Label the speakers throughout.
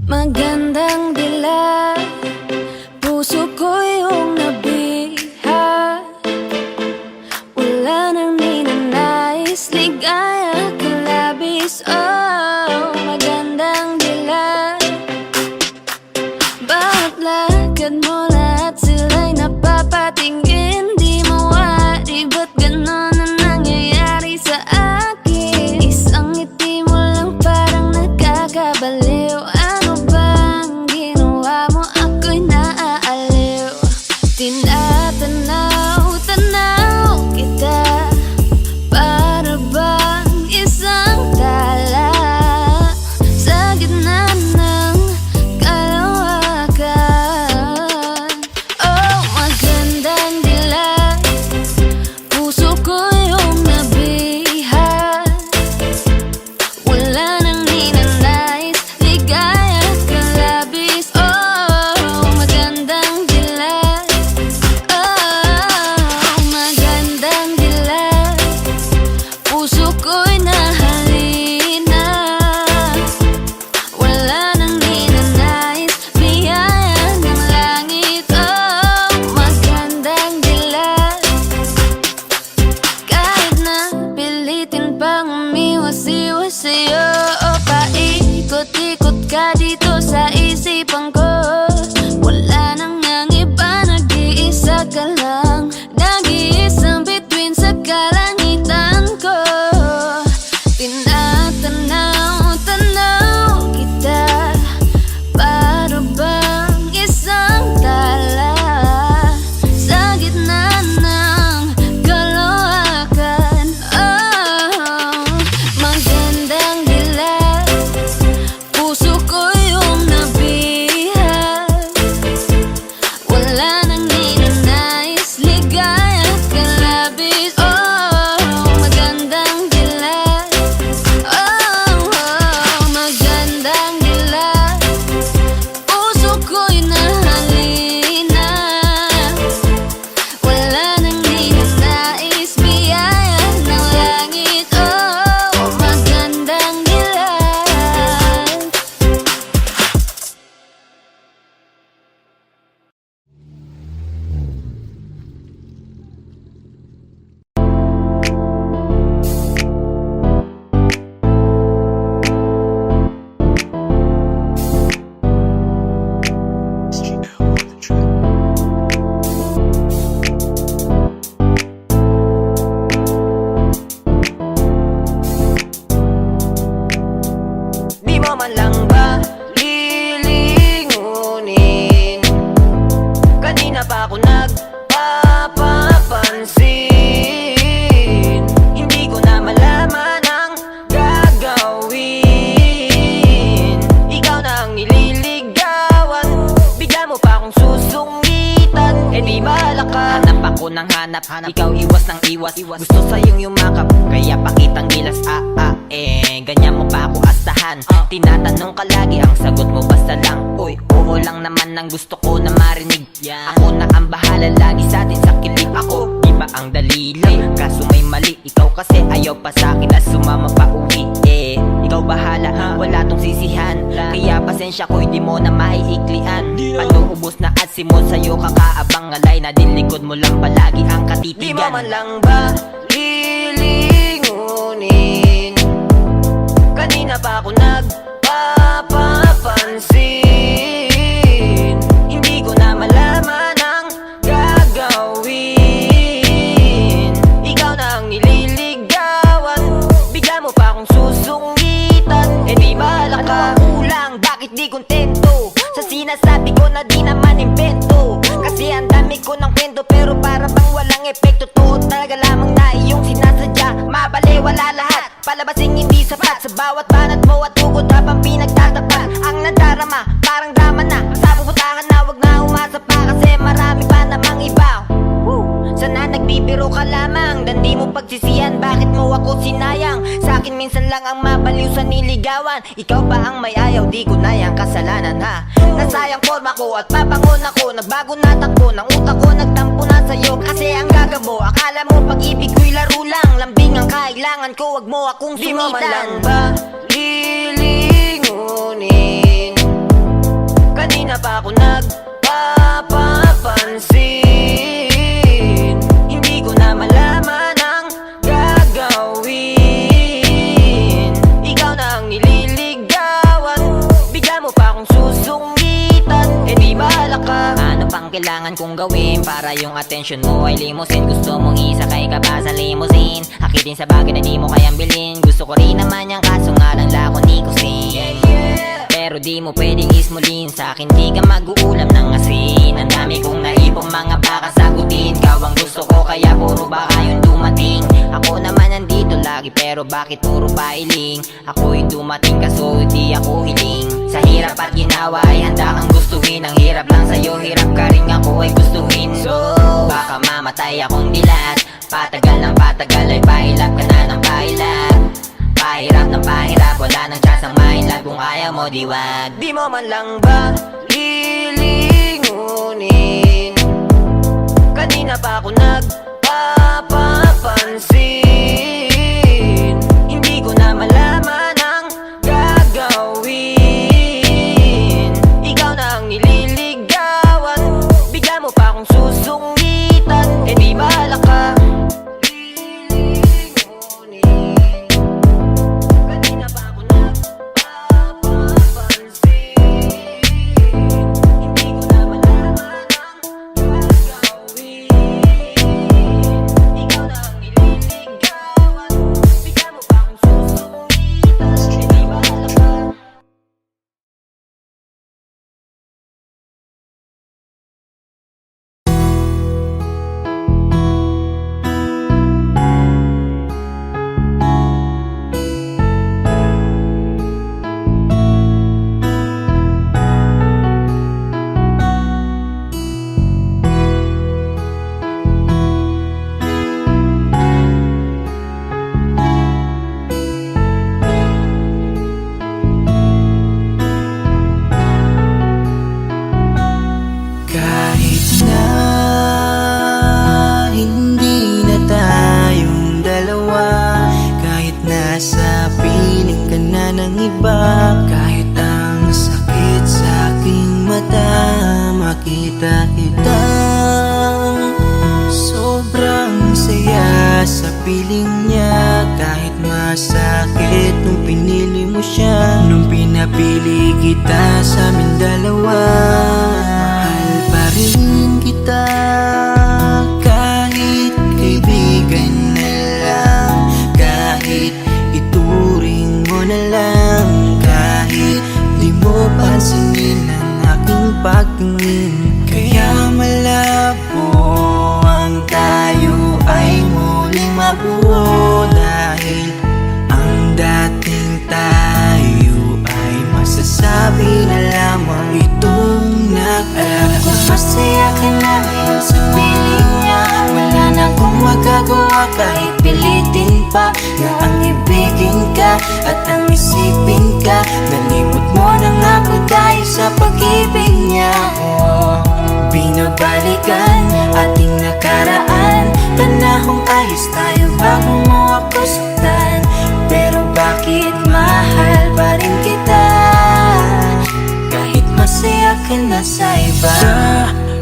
Speaker 1: Magandang dilag, puso ko yung nabiha. Wala nang ninanais, ligaya ka labis. Oh, magandang dilag, bawat lakad mo lahat sila'y napapatingin. Di mawari, ba't ganon ang nangyayari sa akin? Isang ngiti mo lang parang nakakabaliw. Tinatanaw kita para bang isang tala sa gitna ng kalawakan. Oh, magandang dilag, puso ko yung nabiha. Wala nang ninanais, ligaya ka labis. Oh, magandang dilag, puso ko'y nahalina. Wala nang ninanais, biyaya ng langit. Oh, magandang dilag, kahit na pilitin pang umiwas-iwas sa'yo. O paikot-ikot ka dito sa isipan ko. Wala nang ang iba, nag-iisa ka lang. Nag-iisang bituin sa kalangitan ko. Tinatanaw kita para bang isang tala sa gitna ng kalawakan. Oh, magandang dilag, puso ko yung nabiha. Wala nang ninanais, ligaya ka labis. Oh, magandang dilag. Oh, magandang dilag, puso ko'y nahalina. Wala nang ninanais, biyaya ng langit. Oh, magandang dilag.
Speaker 2: Di mo man lang ba lilingunin? Kanina pa ako nagpapapansin. Hindi ko na malaman ang gagawin. Ikaw na ang nililigawan, bigla mo pa akong susungitan. Eh di bahala ka. Hanap ako ng hanap, ikaw iwas ng iwas. Gusto sa'yong yumakap, kaya pakitang gilas. Ganyan mo pa ako asahan. Tinatanong ka lagi, ang sagot mo basta lang uy, oo lang naman ang gusto ko na marinig. Ako na ang bahala lagi sa atin sa kilig. Ako, di ba ang dalili? Kaso may mali, ikaw kasi ayaw pa sa'kin na sumama pa uwi. Ikaw bahala, wala tong sisihan. Kaya pasensya ko, hindi mo na maiiklian. Panuubos na atsi mo sa'yo, kakaabang alay na dilikod mo lang palagi ang katitigan. Di mo man lang ba lilingunin? Kanina pa ako nagpapapansin. Hindi ko na malaman ang gagawin. Ikaw na ang nililigawan, bigla mo pa akong susungitan. Eh di bahala ka. Kulang, bakit di kontento sa sinasabi ko na di naman invento? Kasi ang dami ko ng kwento pero para bang walang epekto. Totoo talaga lamang na iyong sinasadya. Mabali, wala lahat, palabasing hindi sapat. Sa bawat banat mo at tugot habang pinagtatapat. Ang nadarama, parang drama na. Sa puputahan na wag na umasa pa, kasi marami pa namang iba. Sana nagbibiro ka lamang, dan di mo pagsisihan bakit mo ako sinayang. Sa akin minsan lang ang mabaliw sa niligawan. Ikaw ba ang may ayaw, di ko na yung kasalanan ha. Nasayang forma ko at papangon ako. Nagbago na takbo ng utak ko, nagtampo na sa'yo. Kasi ang gagabo, akala mo pag-ibig ko'y laro lang. Lambing ang kailangan ko, wag mo akong sungitan. Di mo man lang ba lilingunin? kailangan kong gawin para yung attention mo ay limusin? Gusto mong isakay ka ba sa limousine? Akitin sa bagay na di mo kayang bilhin. Gusto ko rin naman yan kaso nga lang lako ni Kusin. Pero di mo pwedeng ismulin sa akin, di ka mag-uulam ng asin. Ang dami kong naipong mga baka sagutin. Ikaw ang gusto ko kaya puro baka yung dumating. Ako naman nandito lagi pero bakit puro pailing? Ako yung dumating kaso di ako hiling. Sa hirap at ginawa ay handa kang gustuhin. Ang hirap lang sa'yo, hirap ka rin ako ay gustuhin. So baka mamatay akong dilat. Patagal ng patagal ay pahilap ka na ng pahilap. Pahirap ng pahirap, wala nang chance ang mahilap. Kung ayaw mo diwag, di mo man lang ba lilingunin? Kanina pa ako nagpapapansin. Hindi ko na malaman ang gagawin. Ikaw na ang nililigawan. Bigla mo pa akong susungitan. Eh di bahala ka.
Speaker 3: Kahit ang sakit sa aking mata, makita kita. Sobrang saya sa piling niya. Kahit masakit nung pinili mo siya, nung pinapili kita sa amin dalawa. Mahal pa rin kita kahit kaibigan na lang. Kahit ituring mo na lang, kahit di mo pansinin ang aking pagtingin. Kaya malabo ang tayo ay muling mabuo. Dahil ang dating tayo ay masasabi na lamang itong nag-alam ko masaya ka na ngayon sa piling niya. Wala na akong magagawa kahit pilitin pa na ang ibigin ka at ang isipin ka. Nalimot mo na nga ako dahil sa pag-ibig niya. Binabalikan ating nakaraan, panahong ayos tayo bago mo ako saktan. Pero bakit mahal pa rin kita kahit masaya ka na sa iba?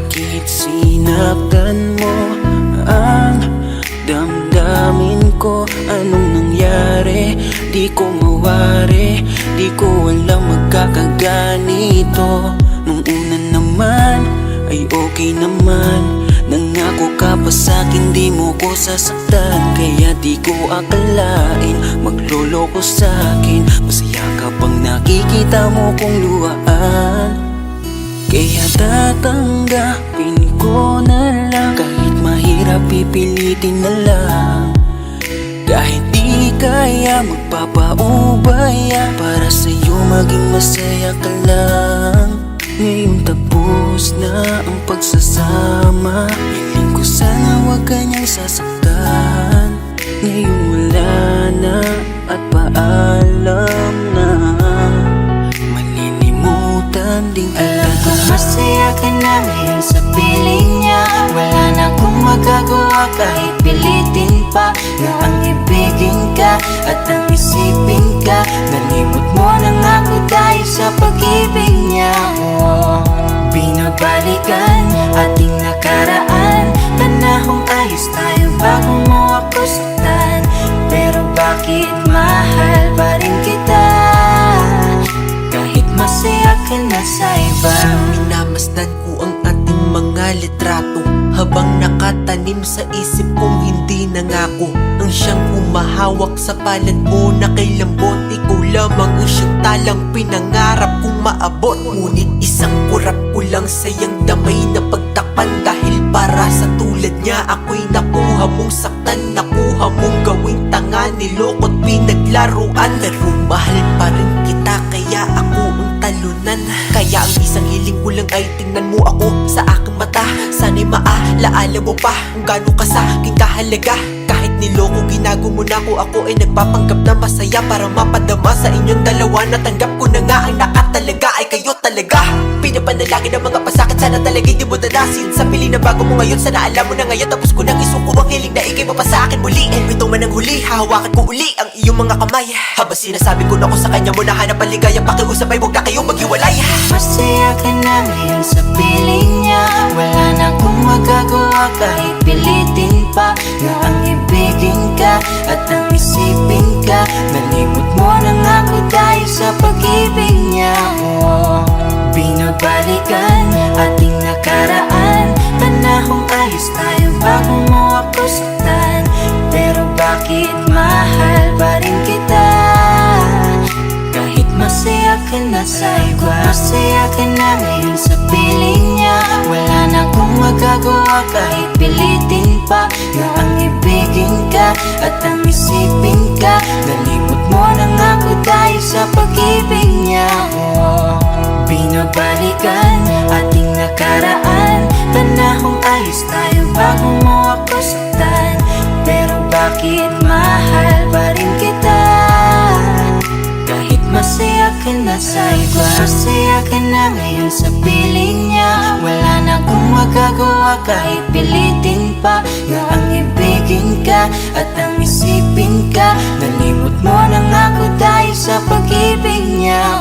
Speaker 3: Bakit sinaktan mo ang damdamin ko? Anong nangyari? Di ko mawari, di ko alam magkakaganito. Nung una naman ay okay naman. Nangako ka pa sa'kin di mo ko sasaktan. Kaya di ko akalain magloloko sa'kin. Masaya ka bang nakikita mo kong luhaan? Kaya tatanggapin ko na lang. Kahit mahirap pipilitin na lang. Kahit di kaya magpapaubaya para sa'yo maging masaya ka lang. Ngayon tapos na ang pagsasama. Hiling ko sana huwag kanyang sasaktan. Ngayon wala na at paalam na. Malilimutan din kita. Alam ko masaya ka na ngayon sa piling niya. Wala na akong magagawa kahit pilitin pa na ang ibigin ka at ang isipin ka. Nalimot mo na nga ako dahil sa pag-ibig niya. Binabalikan ating nakaraan, panahong ayos tayo bago mo ako saktan. Pero bakit mahal pa rin kita kahit masaya ka na sa iba?
Speaker 4: Minamasdan ko ang ating mga mga litrato habang nakatanim sa isip kong hindi nangako. Ang siyang humahawak sa palad mo na kay lambot. Ikaw lamang ang siyang talang pinangarap kong maabot. Ngunit isang kurap ko lang sayang damay na pagtakpan. Dahil para sa tulad niya ako'y nakuha mong saktan, nakuha mong gawing tanga, nilokot pinaglaruan. Pero mahal pa rin kita kaya ako ang talunan. Kaya ang isang hiling ko lang ay tingnan mo ako sa aking mata. Sana'y maalaala mo pa kung gaano ka sa aking kahalaga. Kahit niloko ginago mo na ako ay nagpapanggap na masaya para mapadama sa inyong dalawa. Natanggap ko na nga ang nakatalaga ay kayo talaga. Pinapanalangin ang mga pasakit, sana talaga'y di mo danasin. Sa pili na bago mo ngayon, sana alam mo na ngayon. Tapos ko nang isuko ang hiling na ikay pa sa akin muli. And ito man ang huli, hahawakan ko uli ang iyong mga kamay. Habang sinasabi ko na ko sa kanya mo nahanap ang ligaya, pakiusap ay huwag na kayong maghiwalay.
Speaker 3: Masaya ka na ngayon sa piling niya. Wala na akong magagawa kahit pilitin pa na ang ibigin ka at ang isipin ka. Nalimot mo na nga ako dahil sa pag-ibig niya. Binabalikan ating nakaraan. Panahong ayos tayo bago mo ako saktan. Pero bakit mahal pa rin kita? Kahit masaya ka na sa iba, masaya ka na ngayon sa piling niya. Wala na akong magagawa kahit pilitin pa na ang ibigin ka at ang isipin ka. Nalimot mo na nga ako dahil sa pag-ibig niya. Binabalikan ating nakaraan. Panahong ayos tayo bago mo ako saktan. Pero bakit mahal pa rin kita? Kahit masaya ka na sa iba, masaya ka na ngayon sa piling niya. Wala na akong magagawa kahit pilitin pa na ang ibigin ka at ang isipin ka. Nalimot mo na nga ako dahil sa pag-ibig niya.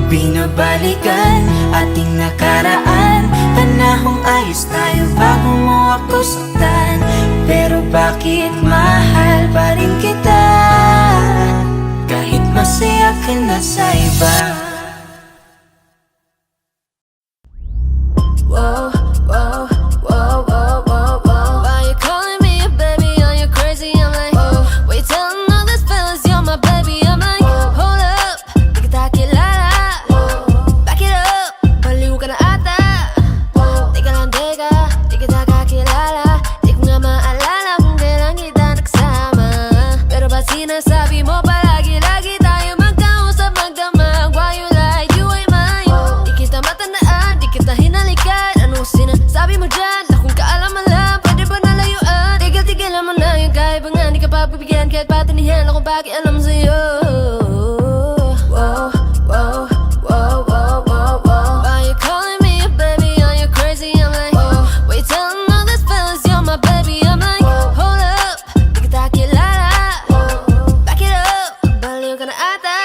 Speaker 3: Binabalikan ating nakaraan. Panahong ayos tayo bago mo ako saktan. Pero bakit mahal pa rin kita? Kahit masaya ka na sa iba.
Speaker 1: Whoa, whoa, whoa, whoa, whoa, whoa. Why you calling me a baby? Are you crazy? I'm like, whoa. Wait, telling all these fellas you're my baby. I'm like, hold up, di kita kilala. Back it up, baliw ka na ata. Teka lang, teka, di kita kakilala. Di ko nga maalala kung kailan kita nagsama. Pero ba't sinasabi mo palagi, lagi tayo magkausap, magdamag? Why you like you ain't mine? Di kita matandaan, di kita hinalikan. Anong sinasabi mo dyan? Akong kaalam-alam, pwede ba nalayuan? Tigil-tigilan mo na yung kaibangan. Di ka pa bibigyan kahit patinihan akong pakialam sa'yo. Whoa, whoa, whoa, whoa, whoa, whoa. Why you calling me a baby? Are you crazy? I'm like, wait, telling all these fellas you're my baby. I'm like, hold up, di kita kilala. Back it up, baliw ka na ata.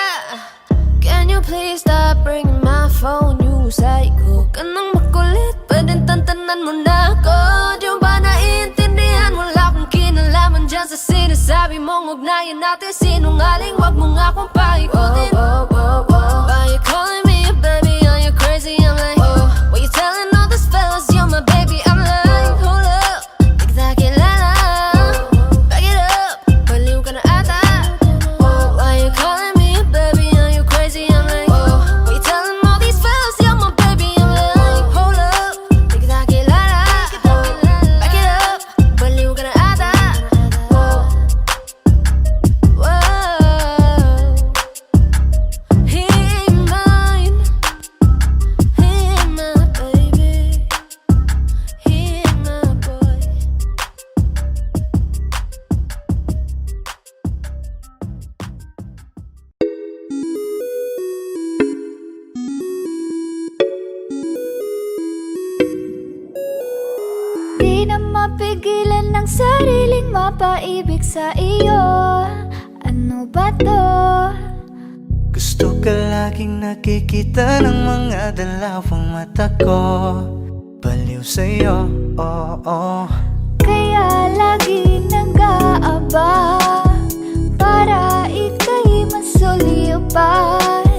Speaker 1: Can you please stop ringing my phone? You psycho ka nang makulit, pwedeng tantanan mo na ako. Di mo ba naiintindihan? Wala akong kinalaman dyan sa sinasabi mong ugnayan natin. Sinungaling, wag mo nga akong paikutin. Why you calling me a baby? Are you crazy? I'm like, why you telling all these fellas you're my baby? I'm like, hold up, di kita kilala. Back it up, baliw ka na ata. Why you calling me a baby? Are you crazy? I'm like, why you telling all these fellas you're my baby? I'm like, hold up, di kita kilala. Back it up, baliw ka na ata. Whoa, he ain't mine, he ain't my baby, he ain't my boy.
Speaker 5: Di na mapigilan ng sariling mapaibig sa iyo. Ano ba to?
Speaker 6: Gusto ka laging nakikita ng mga dalawang mata ko. Baliw sa'yo, oo.
Speaker 5: Kaya lagi nag-aaba para ika'y masulipan.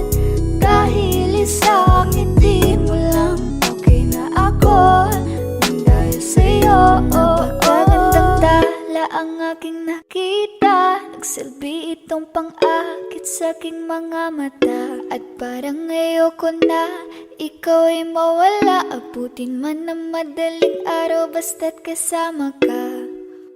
Speaker 5: Dahil isang ngiti mo lang okay na ako. itong pang-akit sa aking mga mata. At parang ayoko na ikaw ay mawala. Abutin man ng madaling araw basta't kasama ka.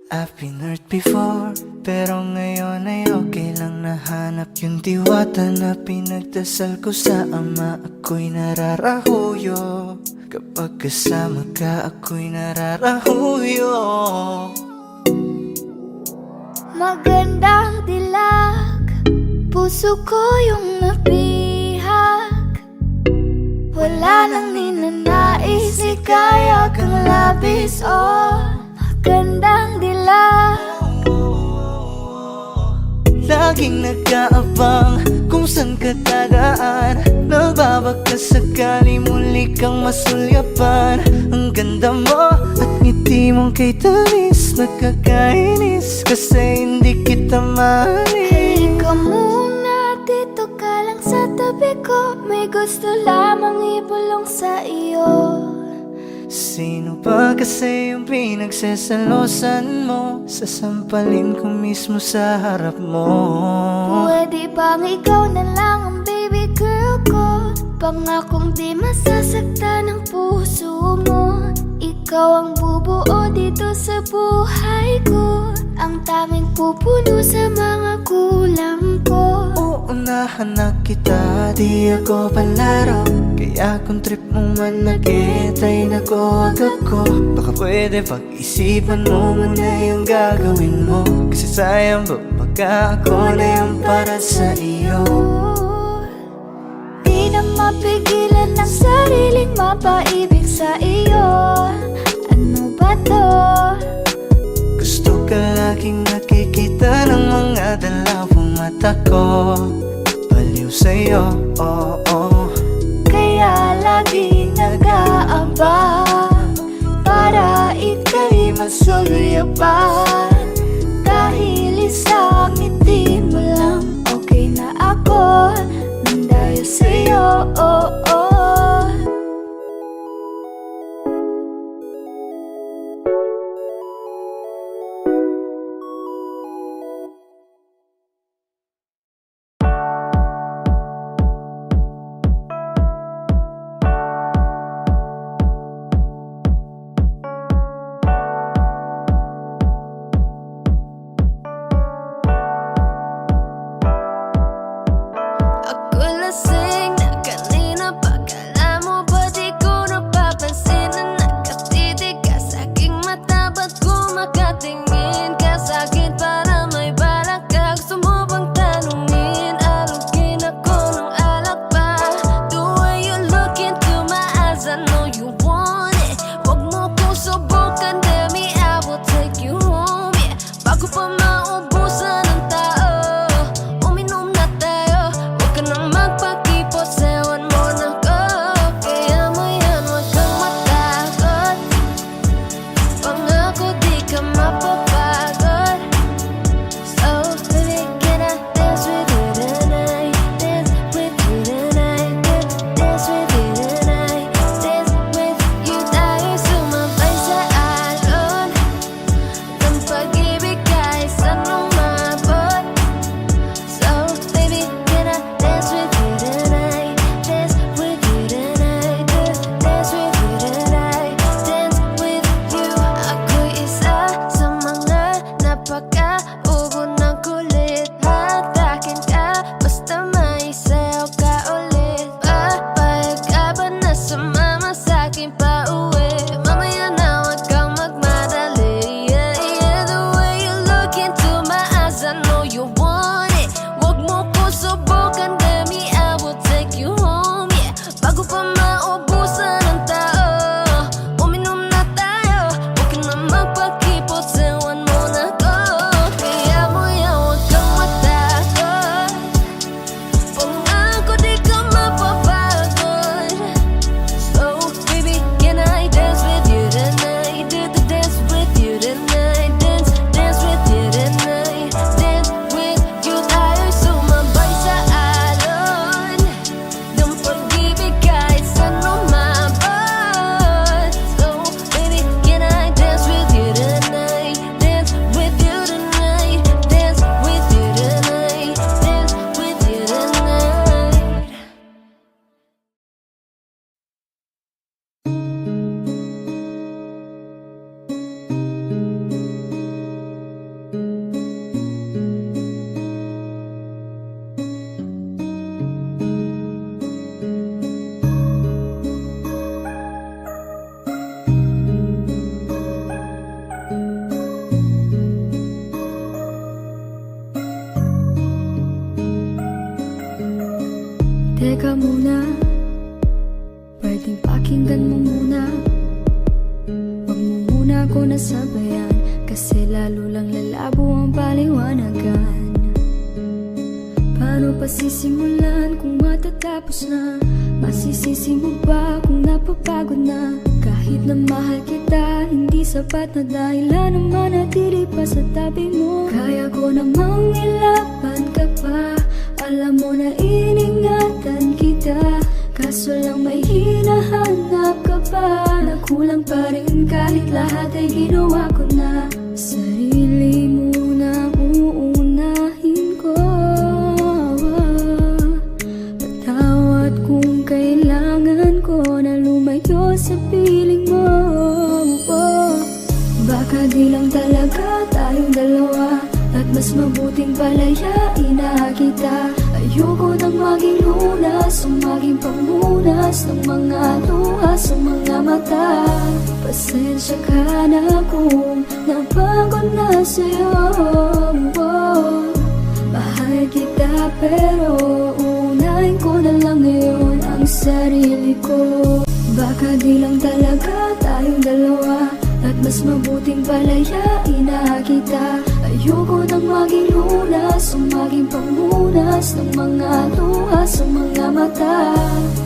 Speaker 6: I've been hurt before, pero ngayon ay okay lang. Nahanap yung diwata na pinagdasal ko sa ama. Ako'y nararahuyo, kapag kasama ka ako'y nararahuyo.
Speaker 5: Magandang dilag, puso ko yung nabihag. Wala nang ninanais, ikaya kang labis. Oh, magandang dilag.
Speaker 6: Laging nag-aabang kung saan ka dadaan. Nagbabaka sakali muli kang masulyapan. Ang ganda mo at ngiti mong kay tamis. Nagkakainis kasi hindi kita maalis.
Speaker 5: Halika muna, dito ka lang sa tabi ko. May gusto lamang ibulong sa iyo.
Speaker 6: Sino ba kasi yung pinagsasalosan mo? Sasampalin ko mismo sa harap mo.
Speaker 5: Pwede bang ikaw na lang ang baby girl ko? Pangakong di masasaktan ang puso mo. Ikaw ang bubuo dito sa buhay ko. Ang tanging pupuno sa mga kulang ko.
Speaker 6: Uunahan na kita, di ako palaro. Kaya kung trip mo man nag-get ay nag-huwag ako. Baka pwede pag-isipan mo muna yung gagawin mo. Kasi sayang ba pagka ako na yung para sa iyo.
Speaker 5: Di na mapigilan ng sariling mapaibig sa iyo. Ano ba to?
Speaker 6: Gusto ka laging nakikita ng mga dalawang mata ko. Baliw sa'yo, oh, oh.
Speaker 5: Kaya lagi nag-aabang para ika'y masulyapan. Dahil isang ngiti mo lang, okay na ako nang dahil sa'yo, oh, oh.
Speaker 1: Ako lasing na kanina pa
Speaker 5: simulan kung matatapos na? Masisisi mo ba kung napapagod na? Kahit na mahal kita, hindi sapat na dahilan na manatili pa sa tabi mo. Kaya ko namang ilaban ka pa, alam mo na iningatan kita. Kaso lang may hinahanap ka pa, nakulang pa rin kahit lahat ay ginawa ko na. Sarili mo na uunahin ko, patawad kung kailangan ko na lumayo sa piling mo. Baka di lang talaga tayong dalawa, at mas mabuting palayain na kita. Ayoko nang maging lunas o maging pamunas ng mga luha sa mga mata. Pasensya ka na kung napagod na sa'yo. Mahal kita pero unahin ko na lang ngayon ang sarili ko. Baka di lang talaga tayong dalawa, at mas mabuting palayain na kita. Ayoko nang maging lunas o maging pamunas ng mga luha sa mga mata.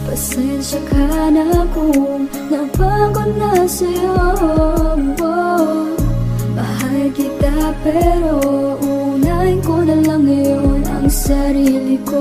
Speaker 5: Pasensya ka na kung napagod na sa'yo. Mahal kita pero unahin ko na lang ngayon ang sarili ko.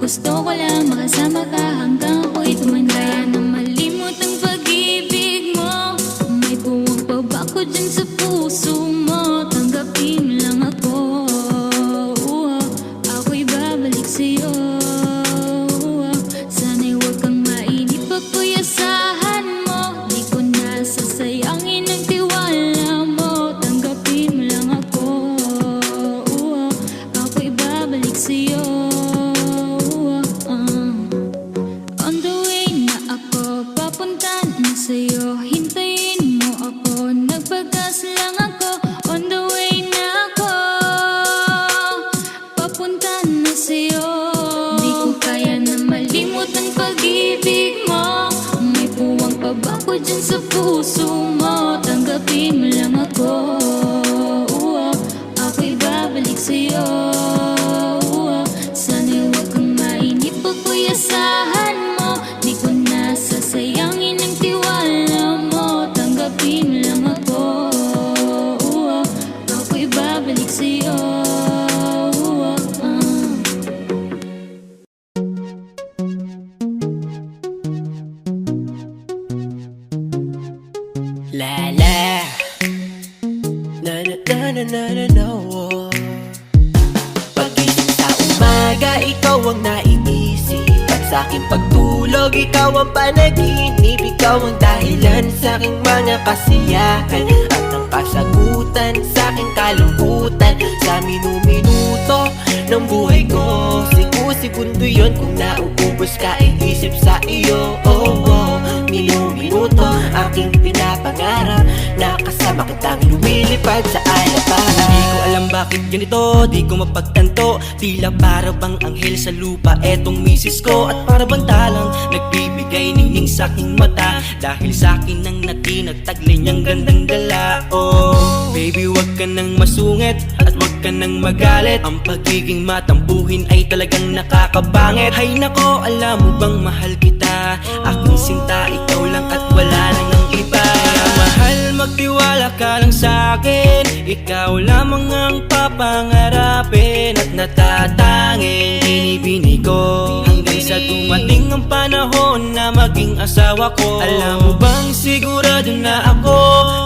Speaker 1: Gusto ko lang makasama ka hanggang ako'y tumanda. Kaya na malimot ang pag-ibig mo, may puwang pa ba ko dyan sa puso mo? Tanggap papunta na sa'yo. Hintayin mo ako, nagpagas lang ako. On the way na ako, papunta na sa'yo. Di ko kaya na malimot ang pag-ibig mo. May puwang pa ba ko dyan sa puso mo? Tanggapin mo lang ako, ako'y babalik sa'yo. Sana'y huwag kang mainip pag puyasahan mo. Di ko na sasayangin ang tiwala mo. Tanggapin mo lang ako, ako'y babalik sa'yo.
Speaker 4: La la na na na na na na na oh. Pagising sa umaga, ikaw ang naiisip. At sa aking pagtulog, ikaw ang panaginip. Ikaw ang dahilan sa aking mga kasiyahan. At ang kasagutan sa aking kalungkutan. Sa minuto ng buhay ko, segundo yun kung nauubos ka, iisip sa iyo. Minuto aking pinapangarap na kasama kitang lumilipad sa alapahan.
Speaker 3: Di ko alam bakit ganito, di ko mapagtanto. Tila para bang anghel sa lupa etong misis ko. At para bang talang nagbibigay ningning sa aking mata. Dahil sa akin nang natinagtaglay niyang gandang dala. Oh, baby wag ka nang masungit at wag ka nang magalit. Ang pagiging matampuhin ay talagang nakakabangit. Hay nako, alam mo bang mahal kita? Aking sinta, ikaw lang at wala nang ang iba. Kaya mahal, magtiwala ka lang sa'kin. Ikaw lamang ang papangarapin at natatanging binibini ko. Hanggang sa dumating ang panahon na maging asawa ko. Alam mo bang sigurado na ako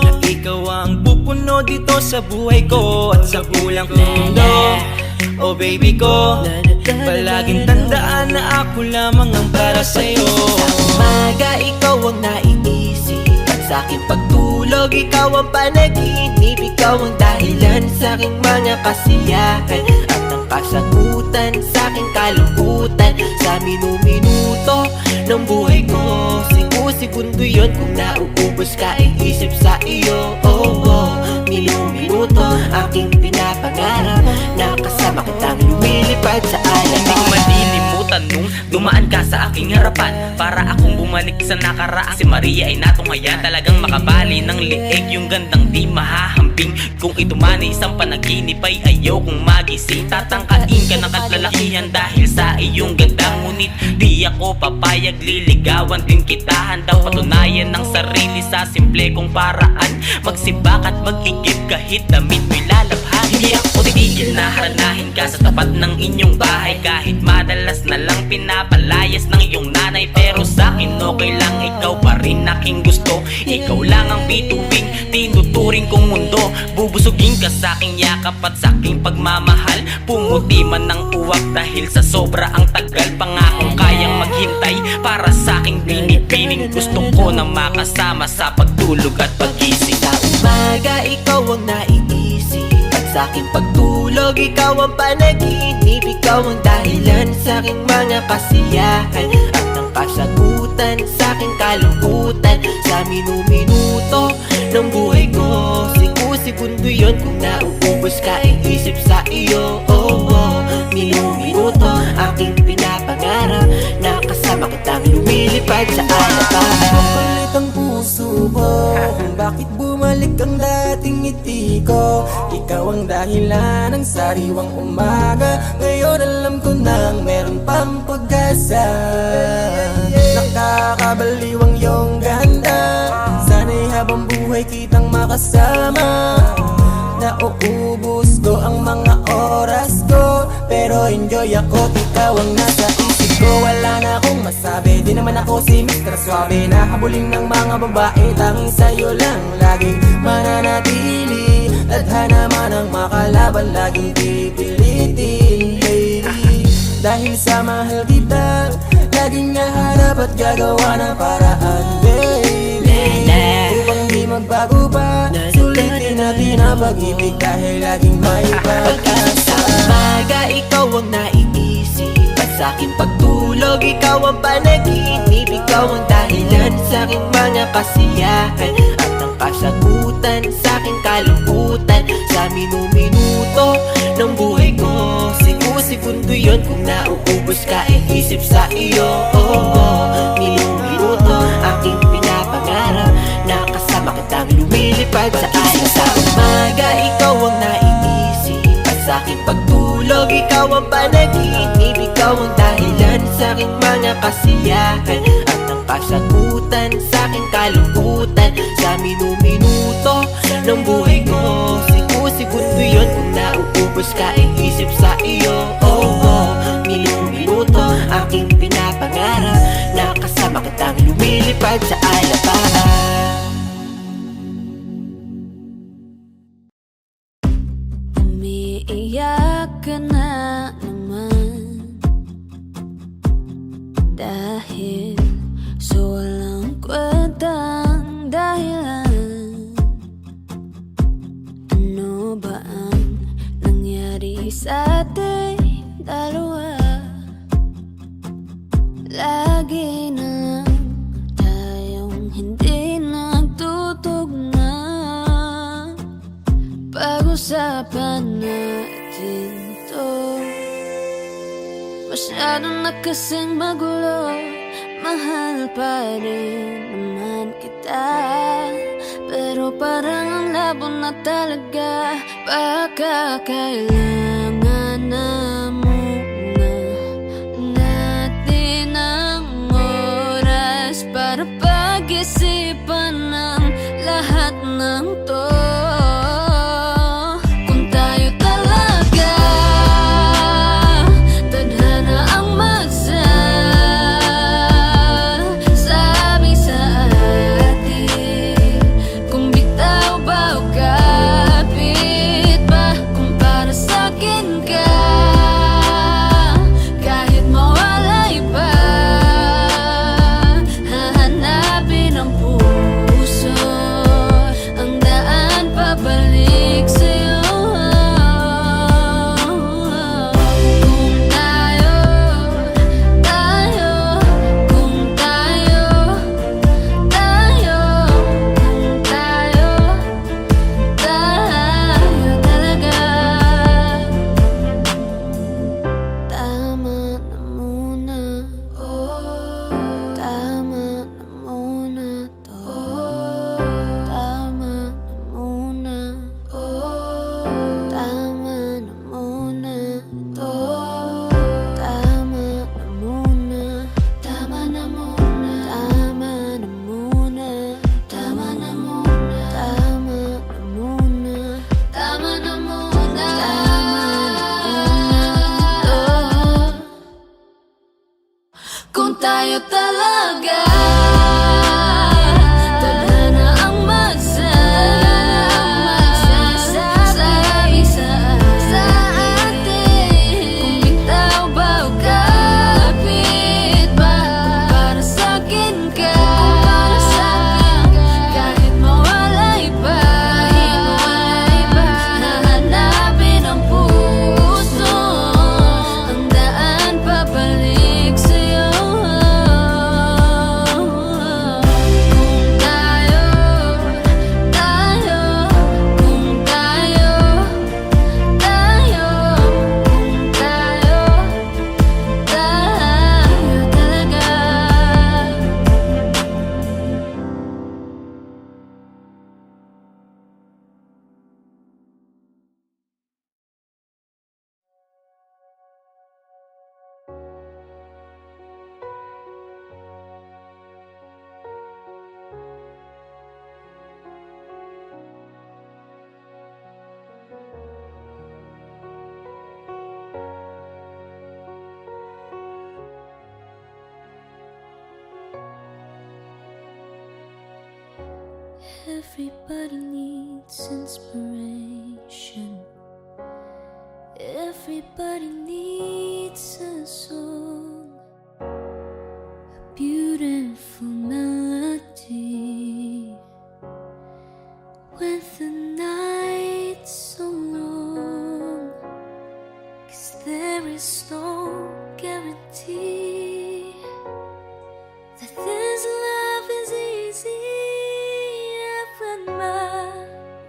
Speaker 3: na ikaw ang pupuno dito sa buhay ko at sa bulang mundo. Oh baby ko, palaging tandaan na ako lamang ang para sa'yo.
Speaker 4: Sa umaga, ikaw ang naiisip. At sa aking pagtulog, ikaw ang panaginip. Ikaw ang dahilan sa aking mga kasiyahan. At ang kasagutan sa aking kalungkutan. Sa minuto ng buhay ko, segundo yun kung nauubos ka, iisip sa iyo. Minuto aking pinapangarap na kasama kitang lumilipad sa alapahan.
Speaker 7: Hindi ko malilimutan nung dumaan ka sa aking harapan. Para akong bumalik sa nakaraan. Si Maria ay natunghayan, talagang makabali ng liig. Yung gandang di mahahambing. Kung ito man ay isang panaginip ay ayaw kong magising. Tatangkain ka ng katlalakihan dahil sa iyong ganda. Ngunit di ako papayag, liligawan din kita. Handang patunayan ng sarili sa simple kong paraan. Magsibak at mag-igib kahit damit mo'y lalabhan. Hindi ako titigil na haranahin ka sa tapat ng inyong bahay. Kahit madalas na lang pinapalayas ng iyong nanay. Pero sa'kin okay lang, ikaw pa rin aking gusto. Ikaw lang ang bituing tinuturing kong mundo. Bubusugin ka sa aking yakap at sa aking pagmamahal. Pumuti man ng uwak dahil sa sobra ang tagal. Pangakong kayang maghintay para sa aking binibining. Gusto ko na makasama sa pagtulog at pagising.
Speaker 4: Sa umaga, ikaw ang naiisip. At sa aking pagtulog, ikaw ang panaginip. Ikaw ang dahilan sa aking mga kasiyahan. At ang kasagutan sa aking kalungkutan. Sa minuto ng buhay ko, segundo yun kung nauubos ka, iisip sa iyo. Minuto aking pinapangarap na kasama kitang lumilipad sa alapahan.
Speaker 6: Mapalit ang puso ko kung bakit bumalik ang dating ngiti ko. Ikaw ang dahilan ng sariwang umaga. Ngayon alam ko nang meron pang pag-asa. Nakakabaliw ang iyong ganda. Sana'y habang buhay kitang makasama. Nauubos ko ang mga oras ko, pero enjoy ako, ikaw ang nasa isip ko. Wala na akong masabi, di naman ako si Mr. Suave. Nahabulin ng mga babae, tanging sa'yo lang laging mananatili. Tadhana man ang makalaban, laging pipilitin, baby. Dahil sa mahal kita, laging nahanap at gagawa ng paraan, baby. Upang di magbago pa, sulitin natin ang pag-ibig dahil laging may pag-asa.
Speaker 4: Sa umaga, ikaw ang naiisip. At sa sa aking pagtulog, ikaw ang panaginip, ikaw ang dahilan sa aking mga kasiyahan at ang kasagutan sa aking kalungkutan. Sa minuto ng buhay ko, segundo yun kung nauubos ka isip sa iyo. Minuto aking pinapangarap na kasama kitang lumilipad sa alas sa umaga. Ikaw ang naiisip at sa aking pagtulog, ikaw ang panaginip, ikaw ang dahilan sa aking mga kasiyahan at ang kasagutan sa aking kalungkutan. Sa minuto ng buhay ko, segundo yun kung nauubos ka isip sa iyo. Minuto aking pinapangarap na kasama kitang lumilipad sa alapahan.
Speaker 1: Umiiyak ka na naman dahil sa walang kwentang dahilan. Ano ba ang nangyari sa ating dalawa? Lagi na lang tayong hindi nagtutugma. Pag-usapan natin to, masyado na kasing magulo. Mahal pa rin naman kita, pero parang ang labo na talaga. Baka kailangan na muna natin ang oras para pag-isipan ng lahat ng to. Kung tayo talaga tadhana ang magsasabi sa atin, kung bitaw ba o kapit ba, kung para sa'kin ka kahit mawalay pa, hahanapin ang puso ang daan pabalik sa'yo. Kung tayo, kung tayo, kung tayo talaga, tama na muna. Tama na muna to. Tama na muna. Tama na muna to. Tama na muna. Tama na muna. Tama na muna. Tama na muna. Tama na muna. Tama na muna. Kung tayo talaga tadhana ang magsasabi sa atin, kung bitaw ba o kapit ba, kung para sa'kin ka kahit mawalay pa, hahanapin ang puso ang daan pabalik sa'yo. Kung tayo, kung tayo, kung tayo talaga. Everybody needs inspiration. Everybody needs a song, a beautiful melody. When the night's so long, 'cause there is no guarantee certainty that this love is easy. When my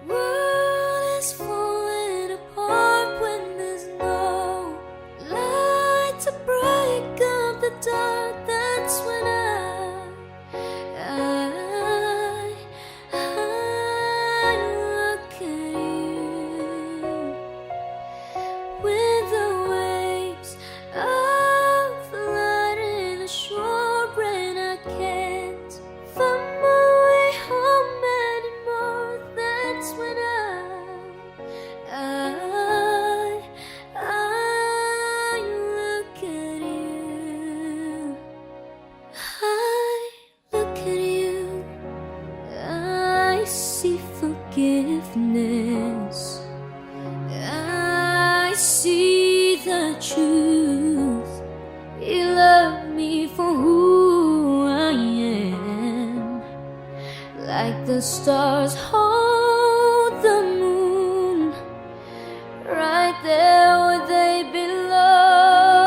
Speaker 1: world is falling apart, when there's no light to break up the dark, that's when I look at you. With the waves of flooding the shore, and I can't find my way home anymore. That's when I look at you. I look at you. I see forgiveness. I see the truth. You love me for who I am, like the stars hold the moon, right there where they belong.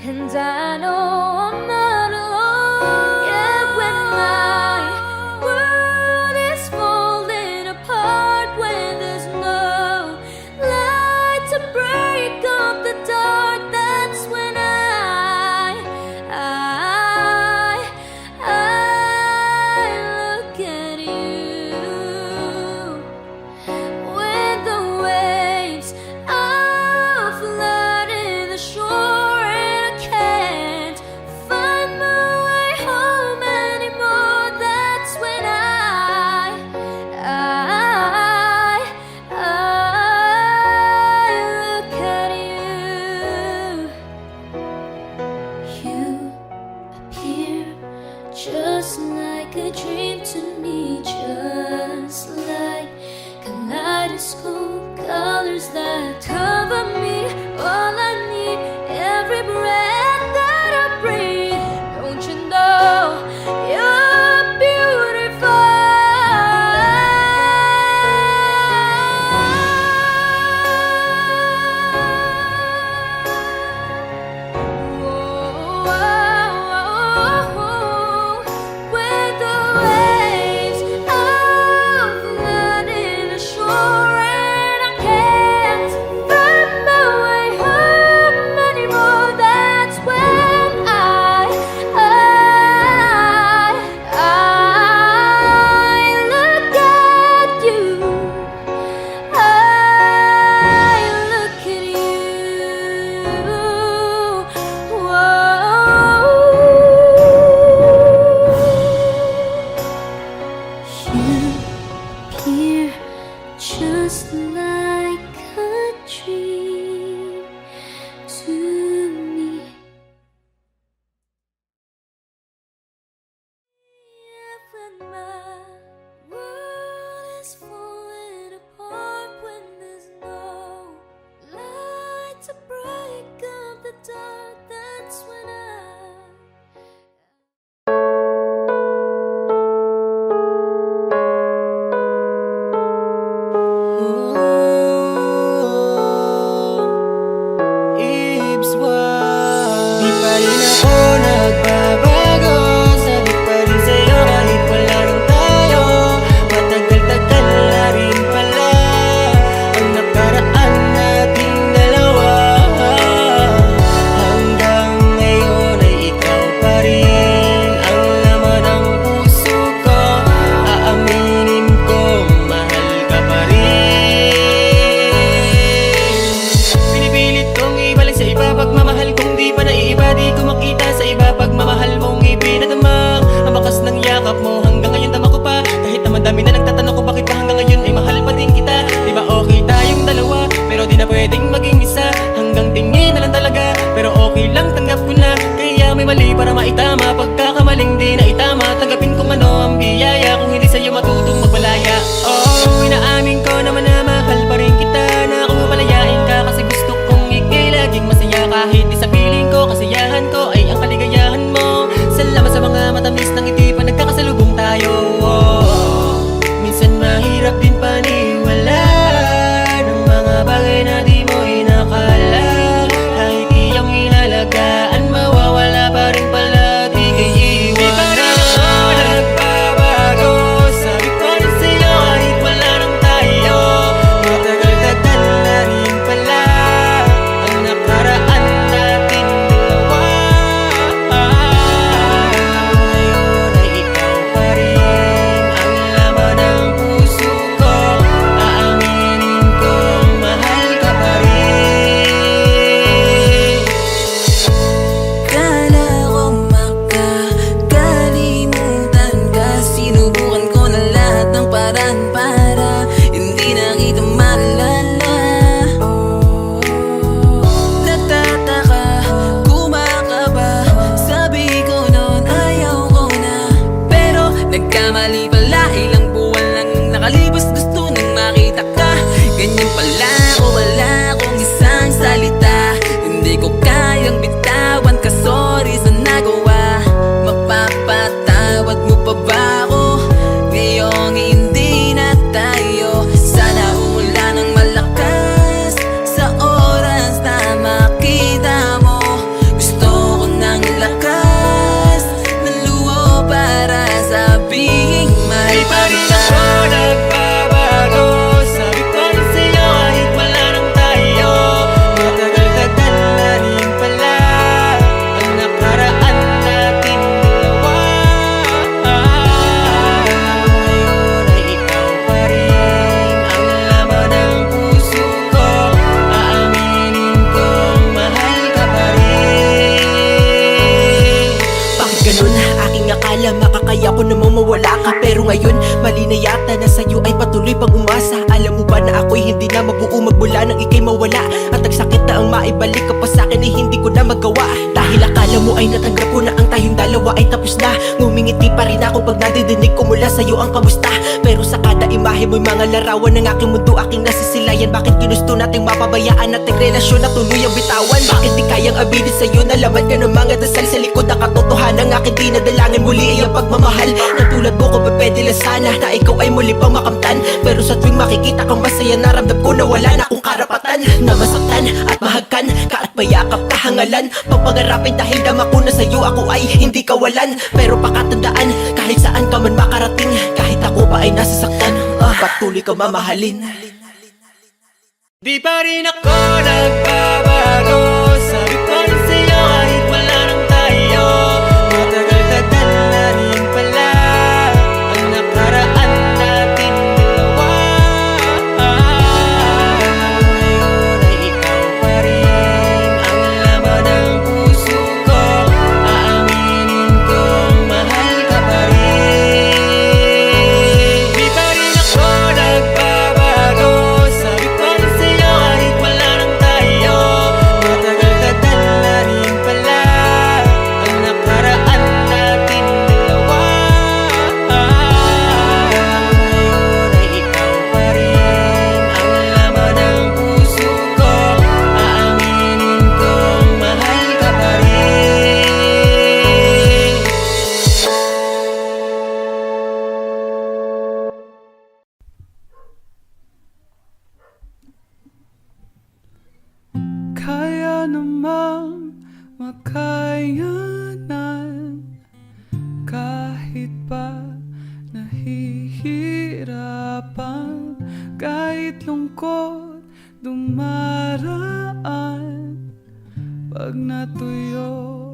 Speaker 1: And I know I'm not alone. Yeah, when my world is falling apart, when there's no light to break up the dark, that's when I look at you. When the waves are flooding the shore, and I can't find my way home anymore, that's when I look at you. You appear just like a dream to me, just like kaleidoscope colors that cover me. All I need, every breath that I breathe. Don't you know you're beautiful? When the waves are flooding the shore, and I can't find my way home anymore, that's when I look at you. I look at you. You appear just like a dream to me. When my world is falling apart, when there's no light to break up the dark, that's when
Speaker 3: Ibs why di pa rin ako nagbabago, sabi pa rin sa'yo kahit wala nang nagkamali pala, ilang buwan lang yung nakalipas, gusto nang makita ka. Ganyan pala ako, wala akong isang salita, hindi ko kayang bitawan ka, sorry sa nagawa. Mapapatawad mo pa ba ako ngayong hindi na tayo? Sana umulan ng malakas sa oras na makita mo. Gusto ko ng lakas ng luho para sabihing may
Speaker 7: Di pa rin ako nagbabago, sabi ko rin sa'yo kahit wala nang tayo. Matagal-tagal na rin pala ang nakaraan natin dalawa. Ngayon ay ikaw pa rin ang laman ng puso ko. Aaminin kong mahal ka pa rin.
Speaker 4: Bakit ganun? Aking akala makakaya ko namang mawala ka, pero ngayon mali na yata na sa'yo ay patuloy pang umasa. Alam mo ba na ako'y hindi na mabuo magmula nang ika'y mawala, at ang sakit na ang maibalik ka pa sa'kin ay hindi ko na magawa. Dahil akala mo ay natanggap ko na ang tayong dalawa ay tapos na. Ngumingiti pa rin ako pag nadidinig ko mula sa'yo ang kamusta. Pero sa kada imahe mo'y mga larawan ng aking mundo, aking nasisilayan. Bakit ginusto nating mapabayaan nating relasyon na tuluyang bitawan? Bakit di kayang abinin sa'yo na laman ka ng mga dasal sa likod na katotohanan ng aking dinadalangin? Muli ay ang pagmamahal na tulad mo ko, pwede lang sana na ikaw ay muli pang makamtan. Pero sa tuwing makikita kang masaya, naramdam ko na wala na akong karapatan na masaktan at mahagkan ka at mayakap kahangalan. Pagpangarapin dahil dama ko na sa'yo ako ay hindi kawalan. Pero pakatandaan, kahit saan ka man makarating, kahit ako pa ay nasasaktan, patuloy ka mamahalin.
Speaker 7: Di pa rin ako nagbabago, sabi ko rin sa'yo kahit wala nang tayo. Matagal-tagal na rin pala ang nakaraan natin dalawa. Ngayon ay ikaw pa rin ang laman ng puso ko. Aaminin kong mahal ka pa rin. Di pa rin ako nagbabago, sabi ko rin sa'yo kahit wala nang tayo. Matagal-tagal na rin pala ang nakaraan natin dalawa. Ngayon ay ikaw pa rin ang laman ng puso ko. Aaminin kong mahal ka pa rin.
Speaker 6: Kaya namang makayanan kahit pa nahihirapan, kahit lungkot dumaraan. Pag natuyo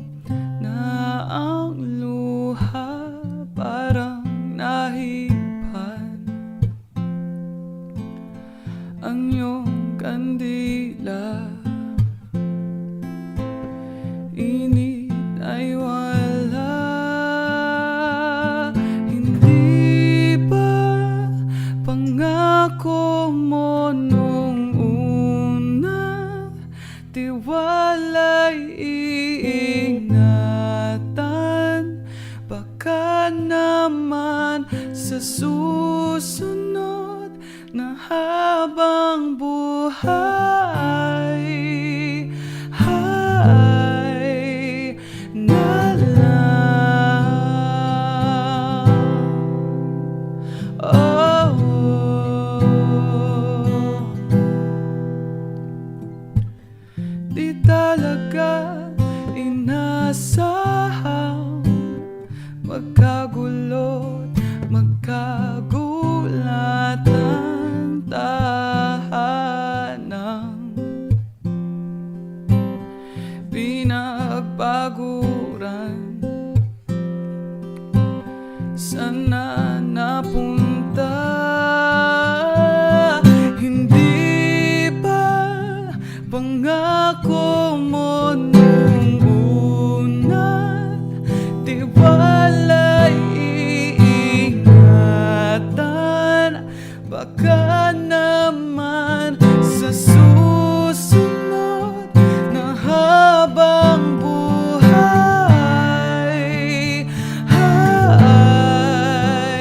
Speaker 6: na ang luha, parang nahipan ang iyong kandila. Init ay wala, hindi ba pangako mo nung una? Tiwala'y iingatan, baka naman sa susunod na habang buhay ay na lang. Oh, di talaga inasahang magkagulot, magkagulat ang tahanang pinagpaguran. Sana napunta, hindi ba pangako mo nung una? Tiwala'y iingatan, baka naman sa susunod na habang buhay ay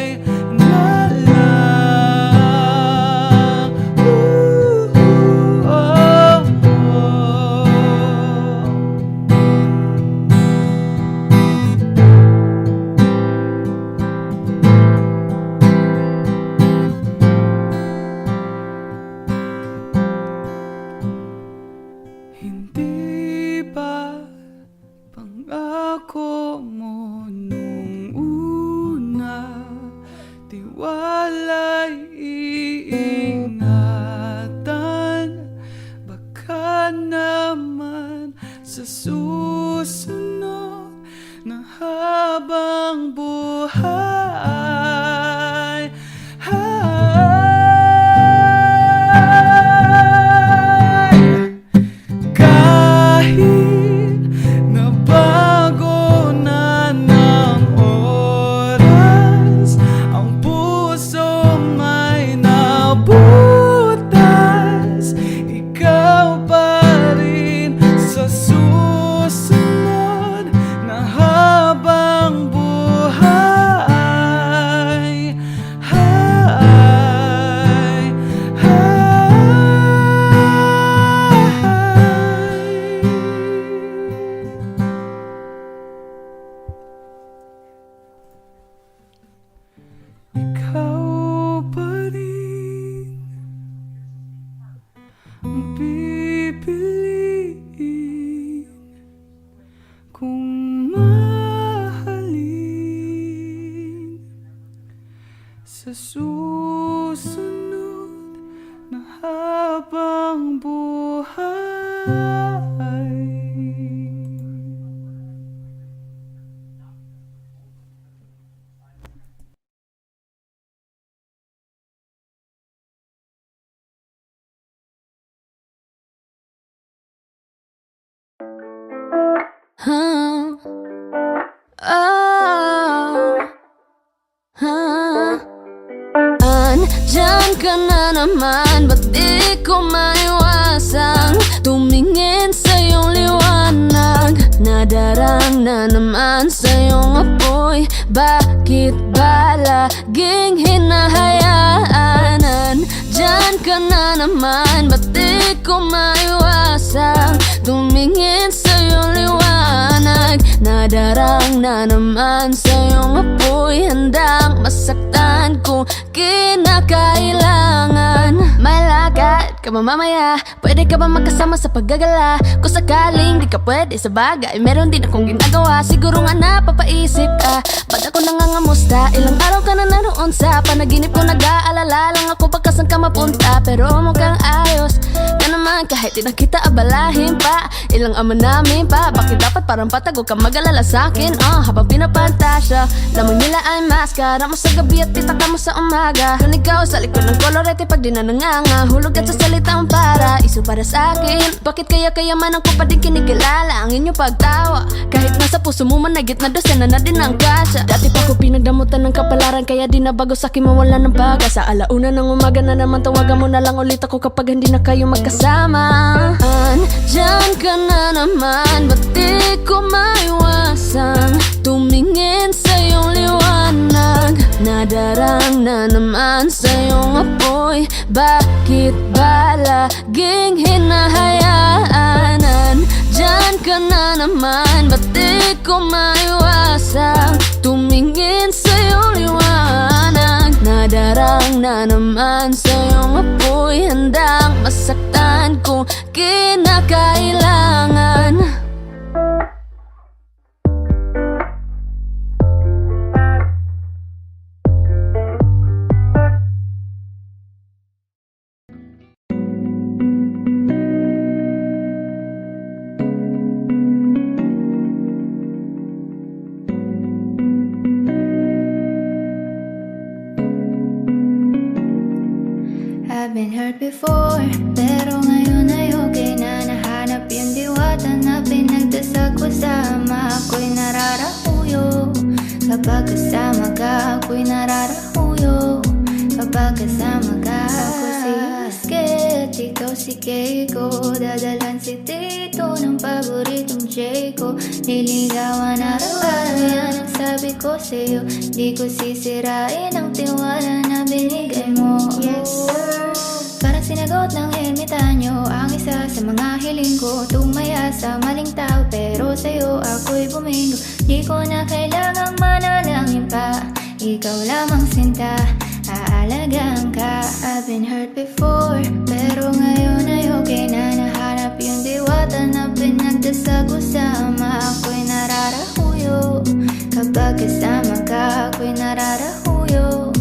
Speaker 8: wala'y iingatan. Baka naman sa susunod na habang buhay kahit na bago na ng oras, ang puso may nabutas. Ikaw pa rin sa susunod na habang buhay. Ikaw pa rin ang pipiliin kung mahalin sa susunod na habang buhay.
Speaker 1: Andyan ka na naman, ba't di ko maiwasang tumingin sa iyong liwanag? Nadarang na naman sa iyong apoy, bakit ba laging hinahayaan? Andyan ka na naman, ba't di ko maiwasang tumingin sa iyong liwanag? Nadarang na naman sa iyong apoy, handang masaktan kung kinakailangan. May lakad ka ba mamaya? Pwede ka ba magkasama sa paggagala? Kung sakaling di ka pwede sa bagay, meron din akong ginagawa. Siguro nga napapaisip ka, ba't ako nangangamusta? Ilang araw ka na naroon sa panaginip ko, nag-aalala lang ako baka saan ka mapunta. Pero mukhang ayos ka naman kahit di na kita abalahin pa. Ilang ama namin pa, bakit dapat parang patago ka mag-alala sa'kin? Habang pinapantasya, lamang nila ay maskara mo sa gabi at pitaka mo sa umaga. Kung ikaw sa likod ng kolorete pag di na nanganga, hulog at sa salitang para iso para sa'kin. Bakit kaya kayamanan ko pa din kinikilala ang inyong pagtawa? Kahit nasa puso mo managit na dosena na din ang kasya. Dati pa ko pinagdamutan ng kapalaran, kaya di na bago sa'kin mawala ng baga. Sa alauna ng umaga na naman, tawagan mo na lang ulit ako kapag hindi na kayo magkasama. Andyan ka na naman, ba't di ko maiwasang tumingin sa iyong liwanag? Nadarang na naman sa iyong apoy, bakit ba laging hinahayaan? Andyan ka na naman, ba't di ko maiwasang tumingin sa iyong liwanag? Nadarang na naman sa iyong apoy, handang masaktan kung kinakailangan.
Speaker 5: I've been hurt before, pero ngayon ay okay na. Nahanap yung diwata na pinagdasal ko. Sama ako'y nararahuyo kapag kasama ka. Ako'y nararahuyo kapag kasama ka. Ako si Basket, ikaw si Keiko. Dadalan si Tito ng paboritong Jayco. Niligawan araw-araw, yan ang sabi ko sa'yo. Di ko sisirain ang tiwala na binigay mo. Yes sir, parang sinagot ng ermitanyo ang isa sa mga hiling ko. Tumaya sa maling tao, pero sa'yo ako'y bumingo. Di ko na kailangang manalangin pa, ikaw lamang sinta, aalagaan ka. I've been hurt before, pero ngayon ay okay na. Nahanap yung diwata na pinagdasal ko. Sama ako'y nararahuyo kapag kasama ka. Ako'y nararahuyo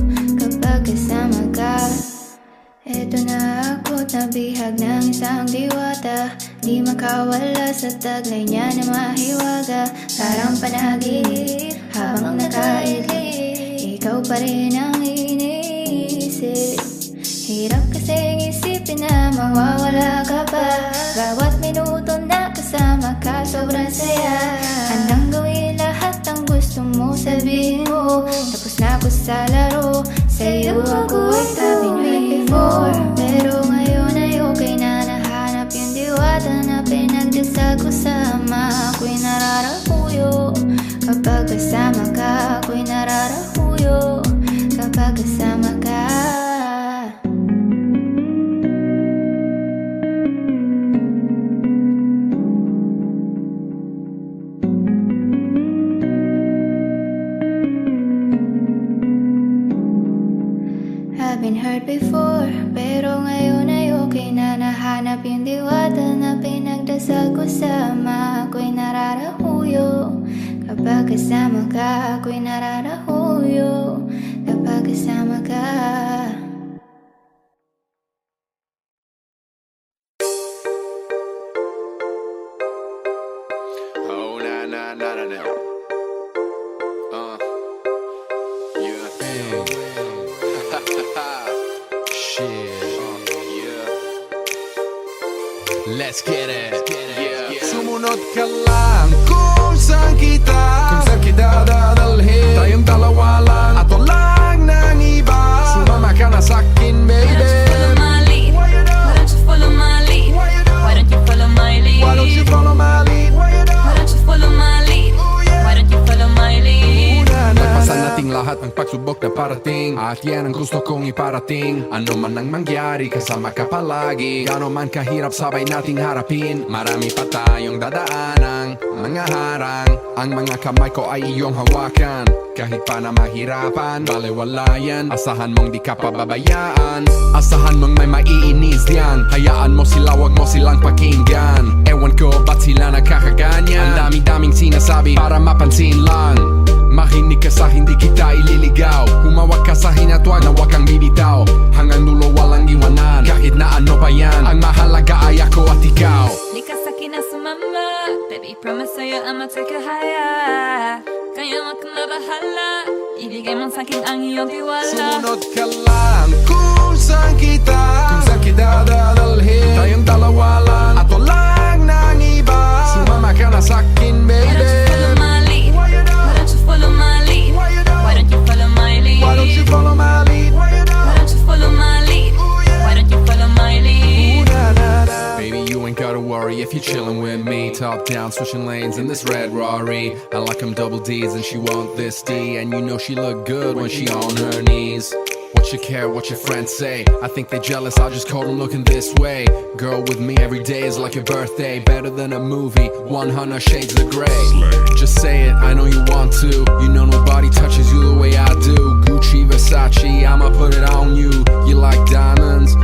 Speaker 5: Ito na ako't nabihag ng isang diwata, di makawala sa taglay niya na mahiwaga. Parang panaginip habang nakaidlip, ikaw pa rin ang iniisip. Hirap kasing isipin na mawawala ka pa. Bawat minuto na kasama ka sobrang saya. Handang gawin lahat ang gusto mo, sabihin mo. Tapos na ako sa laro, sa'yo ako ay tabi before. Pero ngayon ay okay na, nahanap yung diwata na pinagdasal ko. Sama ako'y nararahuyo kapag kasama ka. Ako'y nararahuyo kapag kasama ka. I've been hurt before, pero ngayon ay okay na, nahanap yung diwata na pinagdasal ko. Sama ako'y nararahuyo kapag kasama ka. Ako'y nararahuyo kapag kasama ka.
Speaker 9: Oh, na na na na na. Yeah. Shit. Yeah. Let's get it. Yeah. Sumunod ka lang kung saan kita dadalhin. Tayong dalawa lang at walang nang iba. Sumama ka na sa'kin, baby.
Speaker 1: Why don't you follow my lead? Why don't you follow my lead?
Speaker 9: Why don't you follow my lead?
Speaker 1: Why don't you follow my lead? Why don't you follow my lead?
Speaker 9: Nagpasan nating lahat ng pagsubok na parating, at yan ang gusto kong iparating. Ano man ang mangyari, kasama ka palagi. Gano man kahirap, sabay nating harapin. Marami pa tayong dadaanang mga harang. Ang mga kamay ko ay iyong hawakan. Kahit pa na mahirapan, balewala yan. Asahan mong di ka pababayaan. Asahan mong may maiinis diyan. Hayaan mo sila, wag mo silang pakinggan. Ewan ko ba't sila nakakaganyan. Ang dami-daming sinasabi para mapansin lang. Makinig ka sa hindi kita ililigaw. Humawak ka sa hinatwag na wag kang bibitaw. Hanggang dulo walang iwanan, kahit na ano pa yan. Ang mahalaga ay ako at ikaw.
Speaker 1: Di ka sa'kin na sumama, baby, promise sa'yo I'ma take you higher. Kaya wag kang mabahala, ibigay mo sa'kin ang iyong tiwala.
Speaker 9: Sumunod ka lang kung saan kita dadalhin. Tayong dalawa lang at walang nang iba. Sumama ka na sa'kin,
Speaker 1: Why
Speaker 9: baby.
Speaker 1: don't you follow my lead? Why don't you follow my lead? Why don't you follow my lead?
Speaker 9: Why don't you follow my lead?
Speaker 1: Why don't you follow my lead? Why don't you follow my lead?
Speaker 9: Baby, you ain't gotta worry if you're chillin' with me. Top down, switching lanes in this red Rari. I like them double D's and she want this D. And you know she look good when she on her knees. What you care, what your friends say? I think they jealous, I just caught them looking this way. Girl with me every day is like your birthday. Better than a movie, 100 shades of gray. Just say it, I know you want to. You know nobody touches you the way I do. Gucci, Versace, I'ma put it on you. You like diamonds?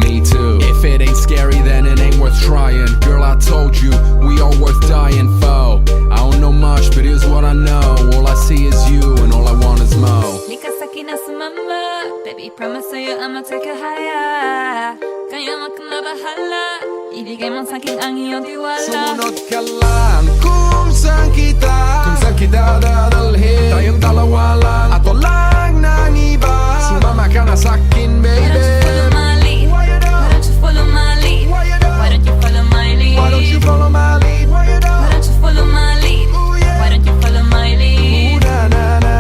Speaker 9: Me too. If it ain't scary, then it ain't worth trying. Girl, I told you, we are worth dying for. I don't know much, but here's what I know. All I see is you, and all I want is mo.
Speaker 1: Di ka sa'kin na sumama, baby, promise sa'yo I'ma take you higher. Kaya wag kang mabahala, ibigay mo sa'kin ang iyong tiwala.
Speaker 9: Sumunod ka lang kung saan kita dadalhin. Tayong dalawa lang at walang nang iba. Sumama ka na sa'kin,
Speaker 1: Why
Speaker 9: baby.
Speaker 1: don't you follow my lead? Why don't you follow my lead? Why don't you follow my lead?
Speaker 9: Why don't you follow my lead?
Speaker 1: Why don't you follow my lead? Why don't you follow my lead?
Speaker 9: Na na na.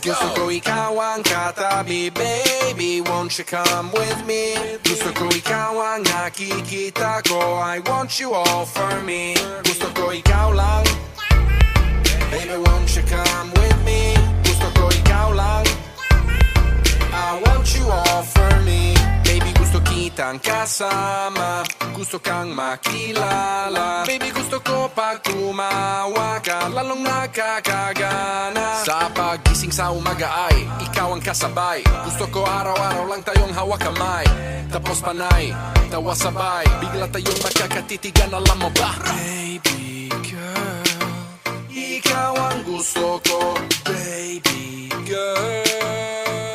Speaker 9: Gusto ko ikaw ang katabi, baby, won't you come with me? Gusto ko ikaw ang nakikita ko, I want you all for me. Gusto ko ikaw lang, baby, won't you come with me? Gusto ko ikaw lang, I want you all for me. Baby, gusto kita kitang kasama, gusto kang makilala. Baby, gusto ko pag tumawa ka, lalong nakakagana. Sa pagising sa umaga ay ikaw ang kasabay. Gusto ko araw-araw lang tayong hawak kamay, tapos panay, tawa sabay, bigla tayong magkakatitigan, alam mo ba? Baby girl, ikaw ang gusto ko. Baby girl,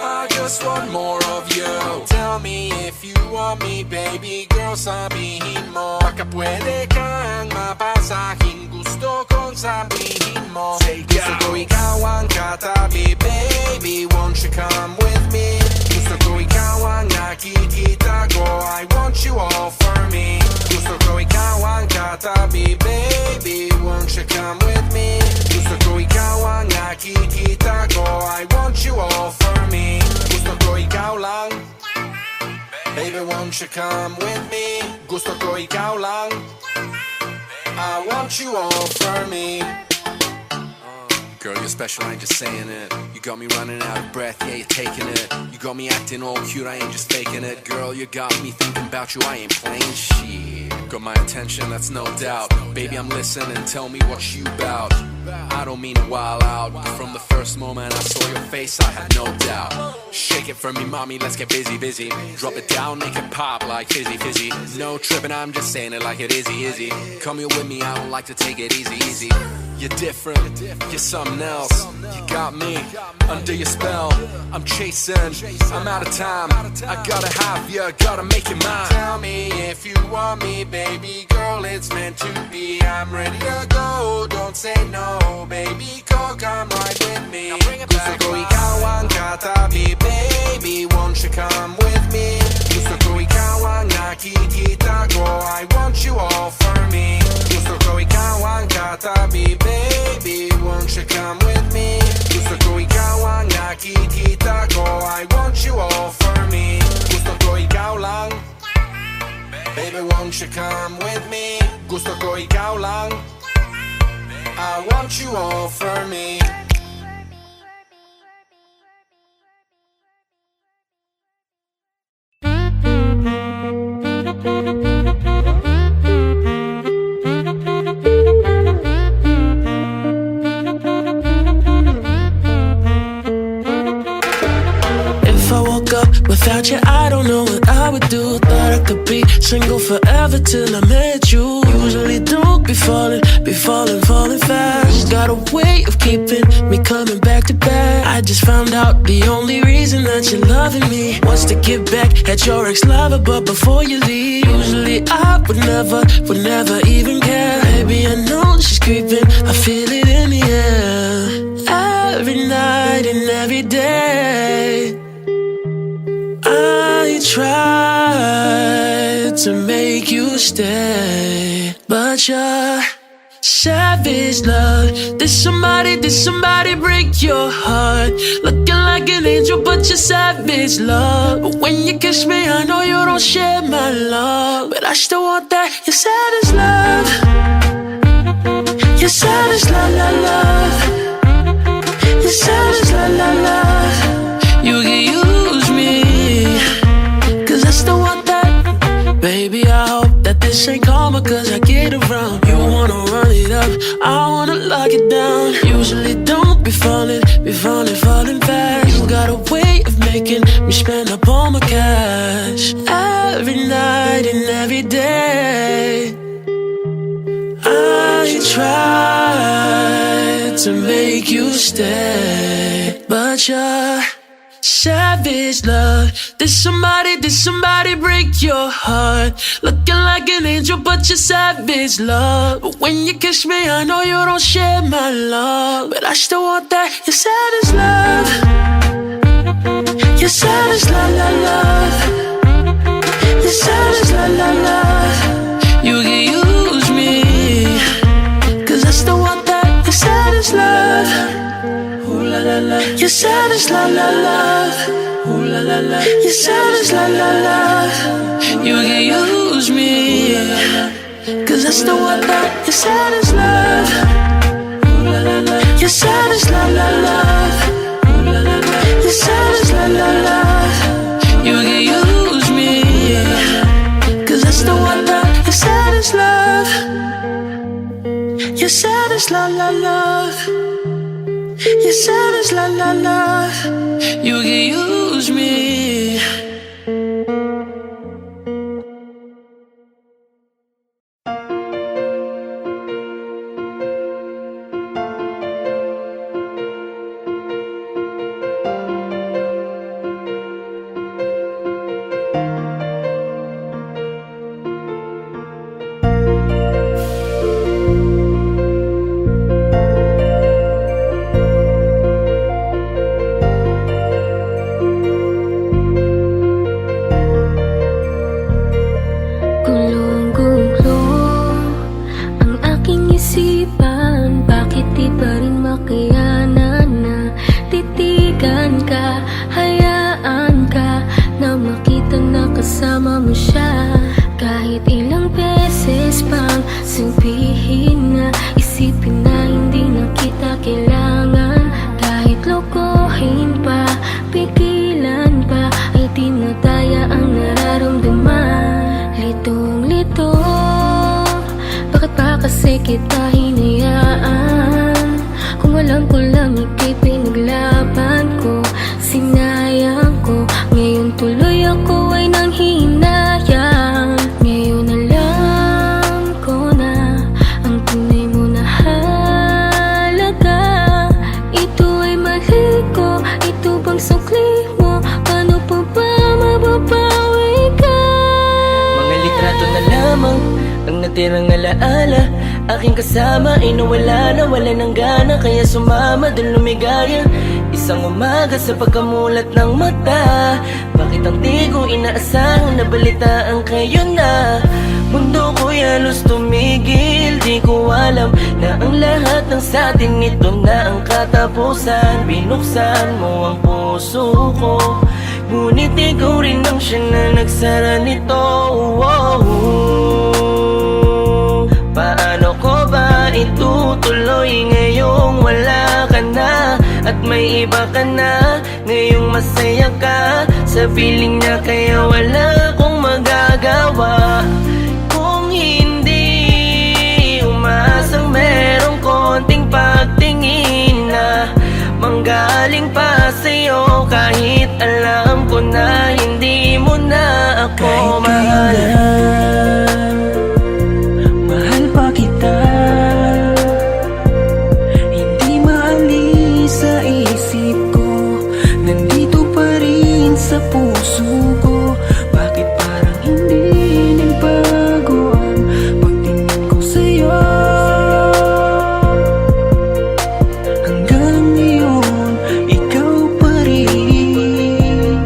Speaker 9: I just want more of you. Tell me if you want me, baby girl, sabihin mo. Baka pwede kang mapasahin, gusto kong sabihin mo. Gusto ko ikaw ang katabi, baby, won't you come with me? Gusto ko ikaw ang nakikita ko, I want you all for me. Gusto ko ikaw ang katabi, baby, won't you come with me? Gusto ko ikaw ang nakikita ko, I want you all for me. Gusto ko ikaw lang, baby, won't you come with me? Gusto ko ikaw lang, I want you all for me. Girl, you're special, I ain't just saying it. You got me running out of breath, yeah, you're taking it. You got me acting all cute, I ain't just faking it. Girl, you got me thinking about you, I ain't playing shit. Got my attention, that's no doubt. Baby, I'm listening, tell me what you bout. I don't mean to wild out, but from the first moment I saw your face, I had no doubt. Shake it for me, mommy, let's get busy, busy. Drop it down, make it pop like fizzy, fizzy. No tripping, I'm just saying it like it is, easy. Come here with me, I don't like to take it easy, easy. You're different, you're something else. You got me under your spell. I'm chasing, I'm out of time. I gotta have you, gotta make it mine. Tell me if you want me, baby girl, it's meant to be. I'm ready to go, don't say no, baby girl, come right with me. Gusto ko ikaw ang katabi, baby, won't you come with me? Gusto ko ikaw ang nakikita ko, I want you all for me. Gusto ko ikaw ang katabi, baby, won't you come with me? Gusto ko ikaw ang nakikita ko, I want you all for me. Gusto ko ikaw lang, baby, won't you come with me? Gusto ko ikaw lang, I want you all for me.
Speaker 10: Without you, I don't know what I would do. Thought I could be single forever till I met you. Usually don't be falling fast. Got a way of keeping me coming back to back. I just found out the only reason that you're loving me was to get back at your ex-lover, but before you leave, usually I would never even care. Baby, I know she's creeping, I feel it in the air. Every night and every day I tried to make you stay, but you're savage, love. Did somebody break your heart? Looking like an angel, but you're savage, love. But when you kiss me, I know you don't share my love, but I still want that. You're savage, love. You're savage, love, love, love. You're savage, love, love, love. You can use me, cause I still want that. Baby, I hope that this ain't karma, cause I get around. You wanna run it up, I wanna lock it down. Usually don't be falling fast. You got a way of making me spend up all my cash. Every night and every day I tried to make you stay, but you're savage, love. Did somebody break your heart? Looking like an angel, but you're savage, love. But when you kiss me, I know you don't share my love, but I still want that. You're savage, love. You're savage, love, love, love. You're savage, love, love, love. You can use me, cause I still want that. You're savage, love. Ooh la la la. You're savage, la la love. Ooh la la la. You're savage, la la love. You can use me, cause I still want that. You're savage, love. Ooh la la la. You're savage, la la love. Ooh la la la. You're savage, la la love. You can use me, That's the one that you said is love. You said it's love, love, love. You said it's love, love, love. You can use me.
Speaker 1: Gulong-gulong ang aking isipan. Bakit di pa rin makayanan na titigan ka? Hayaan ka na makita na kasama mo siya. Kahit ilang beses pang sabihin na, isipin na hindi na kita kailangan. Kahit lokohin pa, pigilan pa, ay di na daya ang nararamdaman. Litong-lito, bakit pa kasi kita hinayaan? Kung alam ko lang ika'y pinaglaban ko, sinayang ko. Ngayon tuloy ako ay nanghihinayang. Ngayon alam ko na ang tunay mo na halaga. Ito ay mali ko, ito bang sukli mo? Paano pa ba mababawi ka?
Speaker 3: Mga litrato na lamang ang natirang alaala. Aking kasama ay nawala ng gana, kaya sumama dun lumigaya. Isang umaga sa pagkamulat ng mata, bakit ang di ko inaasahan na balitaan kayo na? Mundo ko'y halos tumigil, di ko alam na ang lahat ng sa atin ito na ang katapusan. Binuksan mo ang puso ko, ngunit ikaw rin ang siya na nagsara nito. Paano ko ba itutuloy ngayong wala ka na? At may iba ka na, ngayong masaya ka sa piling niya, kaya wala akong magagawa. Kung hindi umasang merong konting pagtingin na manggaling pa sa'yo, kahit alam ko na hindi mo na ako mahal. Mahal pa kita, hindi maalis sa isip ko, nandito pa rin sa puso ko. Bakit parang hindi nagbago ang pagtingin ko sa'yo? Hanggang ngayon, ikaw pa rin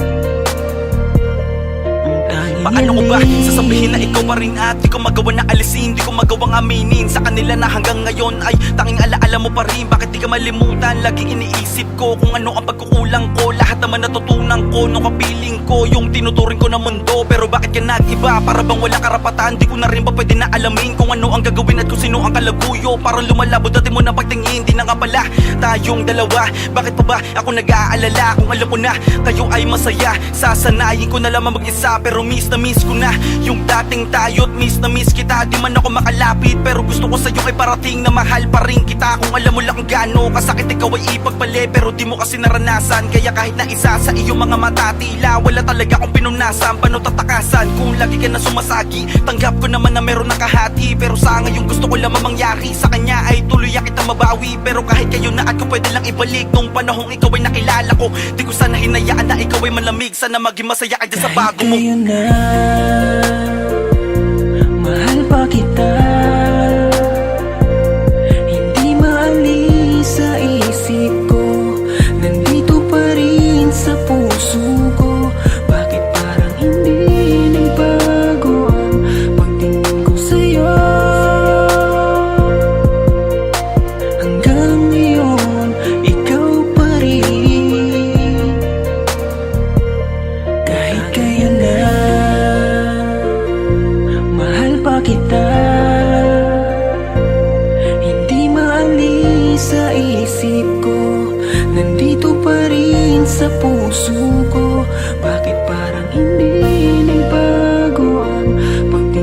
Speaker 3: ang tanging
Speaker 11: Paano ko ba
Speaker 3: hiling.
Speaker 11: sasabihin na ikaw pa rin at di ko magawa na alisin, di ko magawang aminin sa kanila na hanggang ngayon ay tanging alaala mo pa rin. Bakit di ka malimutan? Laging iniisip ko kung ano ang pagkukulang ko. Lahat naman natutunan ko nung kapiling ko yung tinuturing ko na mundo. Pero bakit ka nag-iba? Para bang wala karapatan? Di ko na rin ba pwede na alamin kung ano ang gagawin at kung sino ang kalaguyo? Parang lumalabo dati mo na pagtingin, di na nga pala tayong dalawa. Bakit pa ba ako nag-aalala kung alam ko na kayo ay masaya? Sasanayin ko na lamang mag-isa, pero miss na miss ko na yung dating tayo't miss na miss kita. Di man ako makalapit, pero gusto ko sa'yo ay parating na mahal pa rin kita. Kung alam mo lang kung gaano kasakit ikaw ay ipagpali, pero di mo kasi naranasan. Kaya kahit na isa sa iyong mga mata, tila wala talaga akong pinunasan. Paano tatakasan kung lagi ka na sumasagi? Tanggap ko naman na meron nakahati, pero sa ngayon gusto ko lamang mangyari sa kanya ay tuluyan kita mabawi. Pero kahit kayo na at ko pwede lang ibalik nung panahong ikaw ay nakilala ko. Di ko sana hinayaan na ikaw ay malamig, sana maging masaya ka dyan sa bago mo.
Speaker 3: Kayo na, mahal pa kita, hindi maalis sa isip ko, nandito pa rin sa puso ko. Bakit parang hindi nagbago ang pagtingin ko sa'yo? Hanggang ngayon, ikaw pa rin. Kahit kayo na, mahal pa kita, hindi maalis sa isip ko, nandito pa rin sa puso ko. Bakit parang hindi nagbago ang pagtingin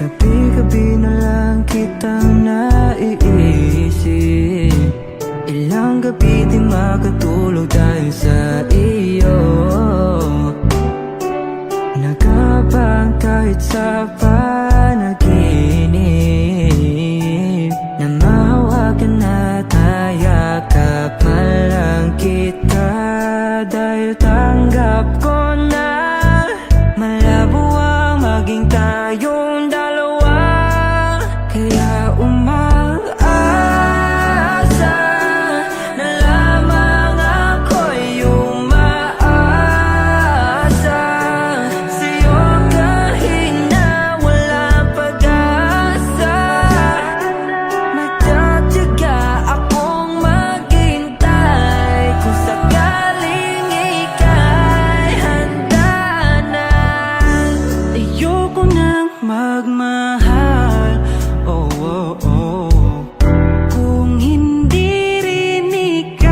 Speaker 6: Gabi-gabi na lang kitang naiisip. Ilang gabi di makatulog dahil sa iyo. Nagabang kahit sa panaginip, na mahawakan at hayakapan lang kita. Dahil tanggap ko na malabo ang maging tayong dalawa. Kaya umaasa na lamang ako'y umaasa sa'yo kahit na walang pag-asa. Magtatiyaga akong maghintay kung sakaling ika'y handa na. Ayoko nang magmahal, oh, oh, oh, kung hindi rin ikaw.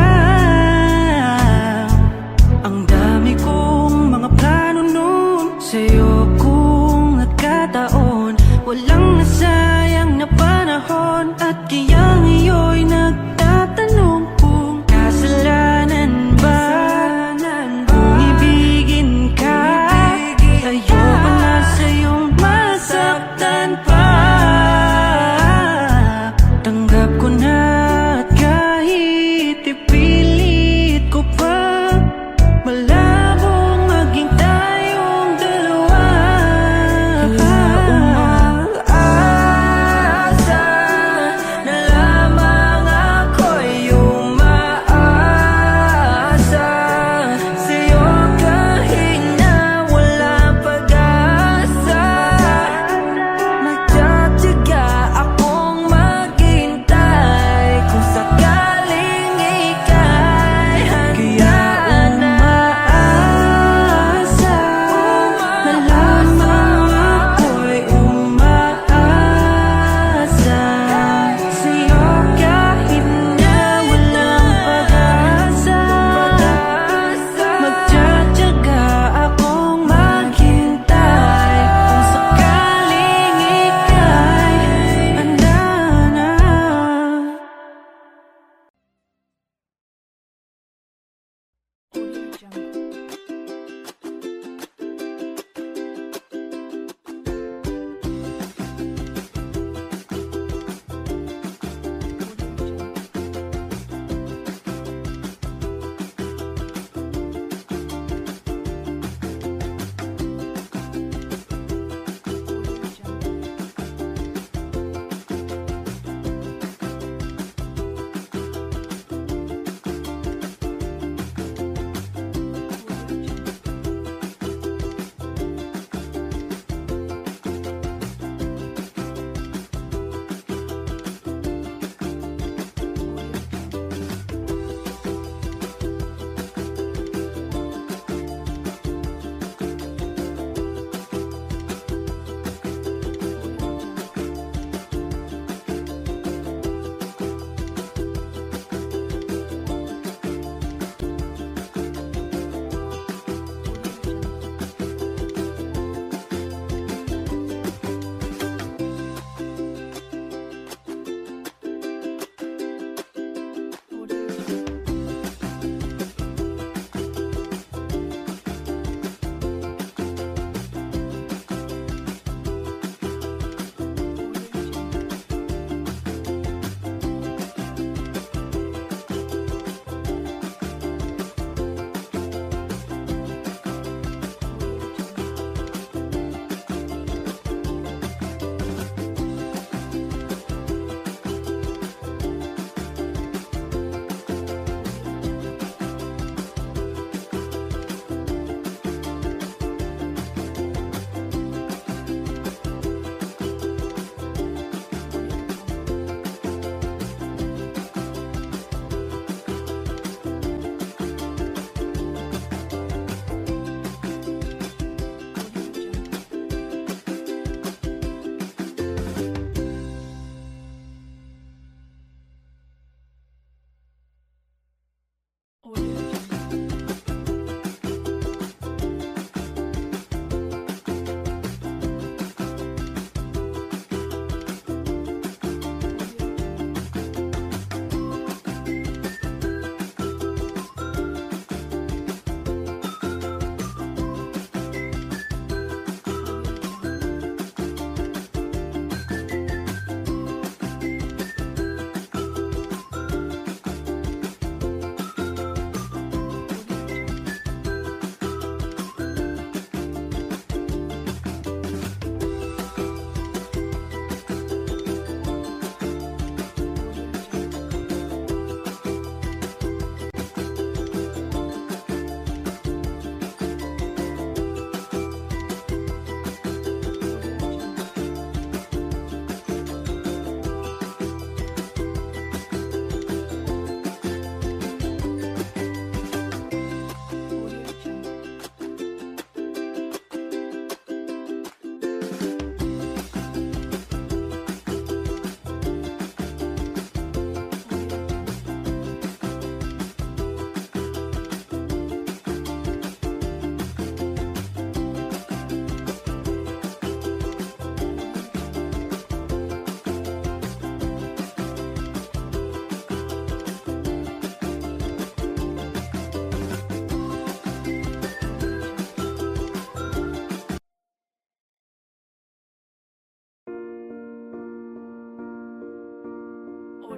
Speaker 6: Ang dami kong mga plano nun sa'yo kung nagkataon. Walang nasayang na panahon. At kaya ngayon'y nagtatanong kung kasalanan ba kung ibigin ka. Ayoko na sa'yong masaktan pa.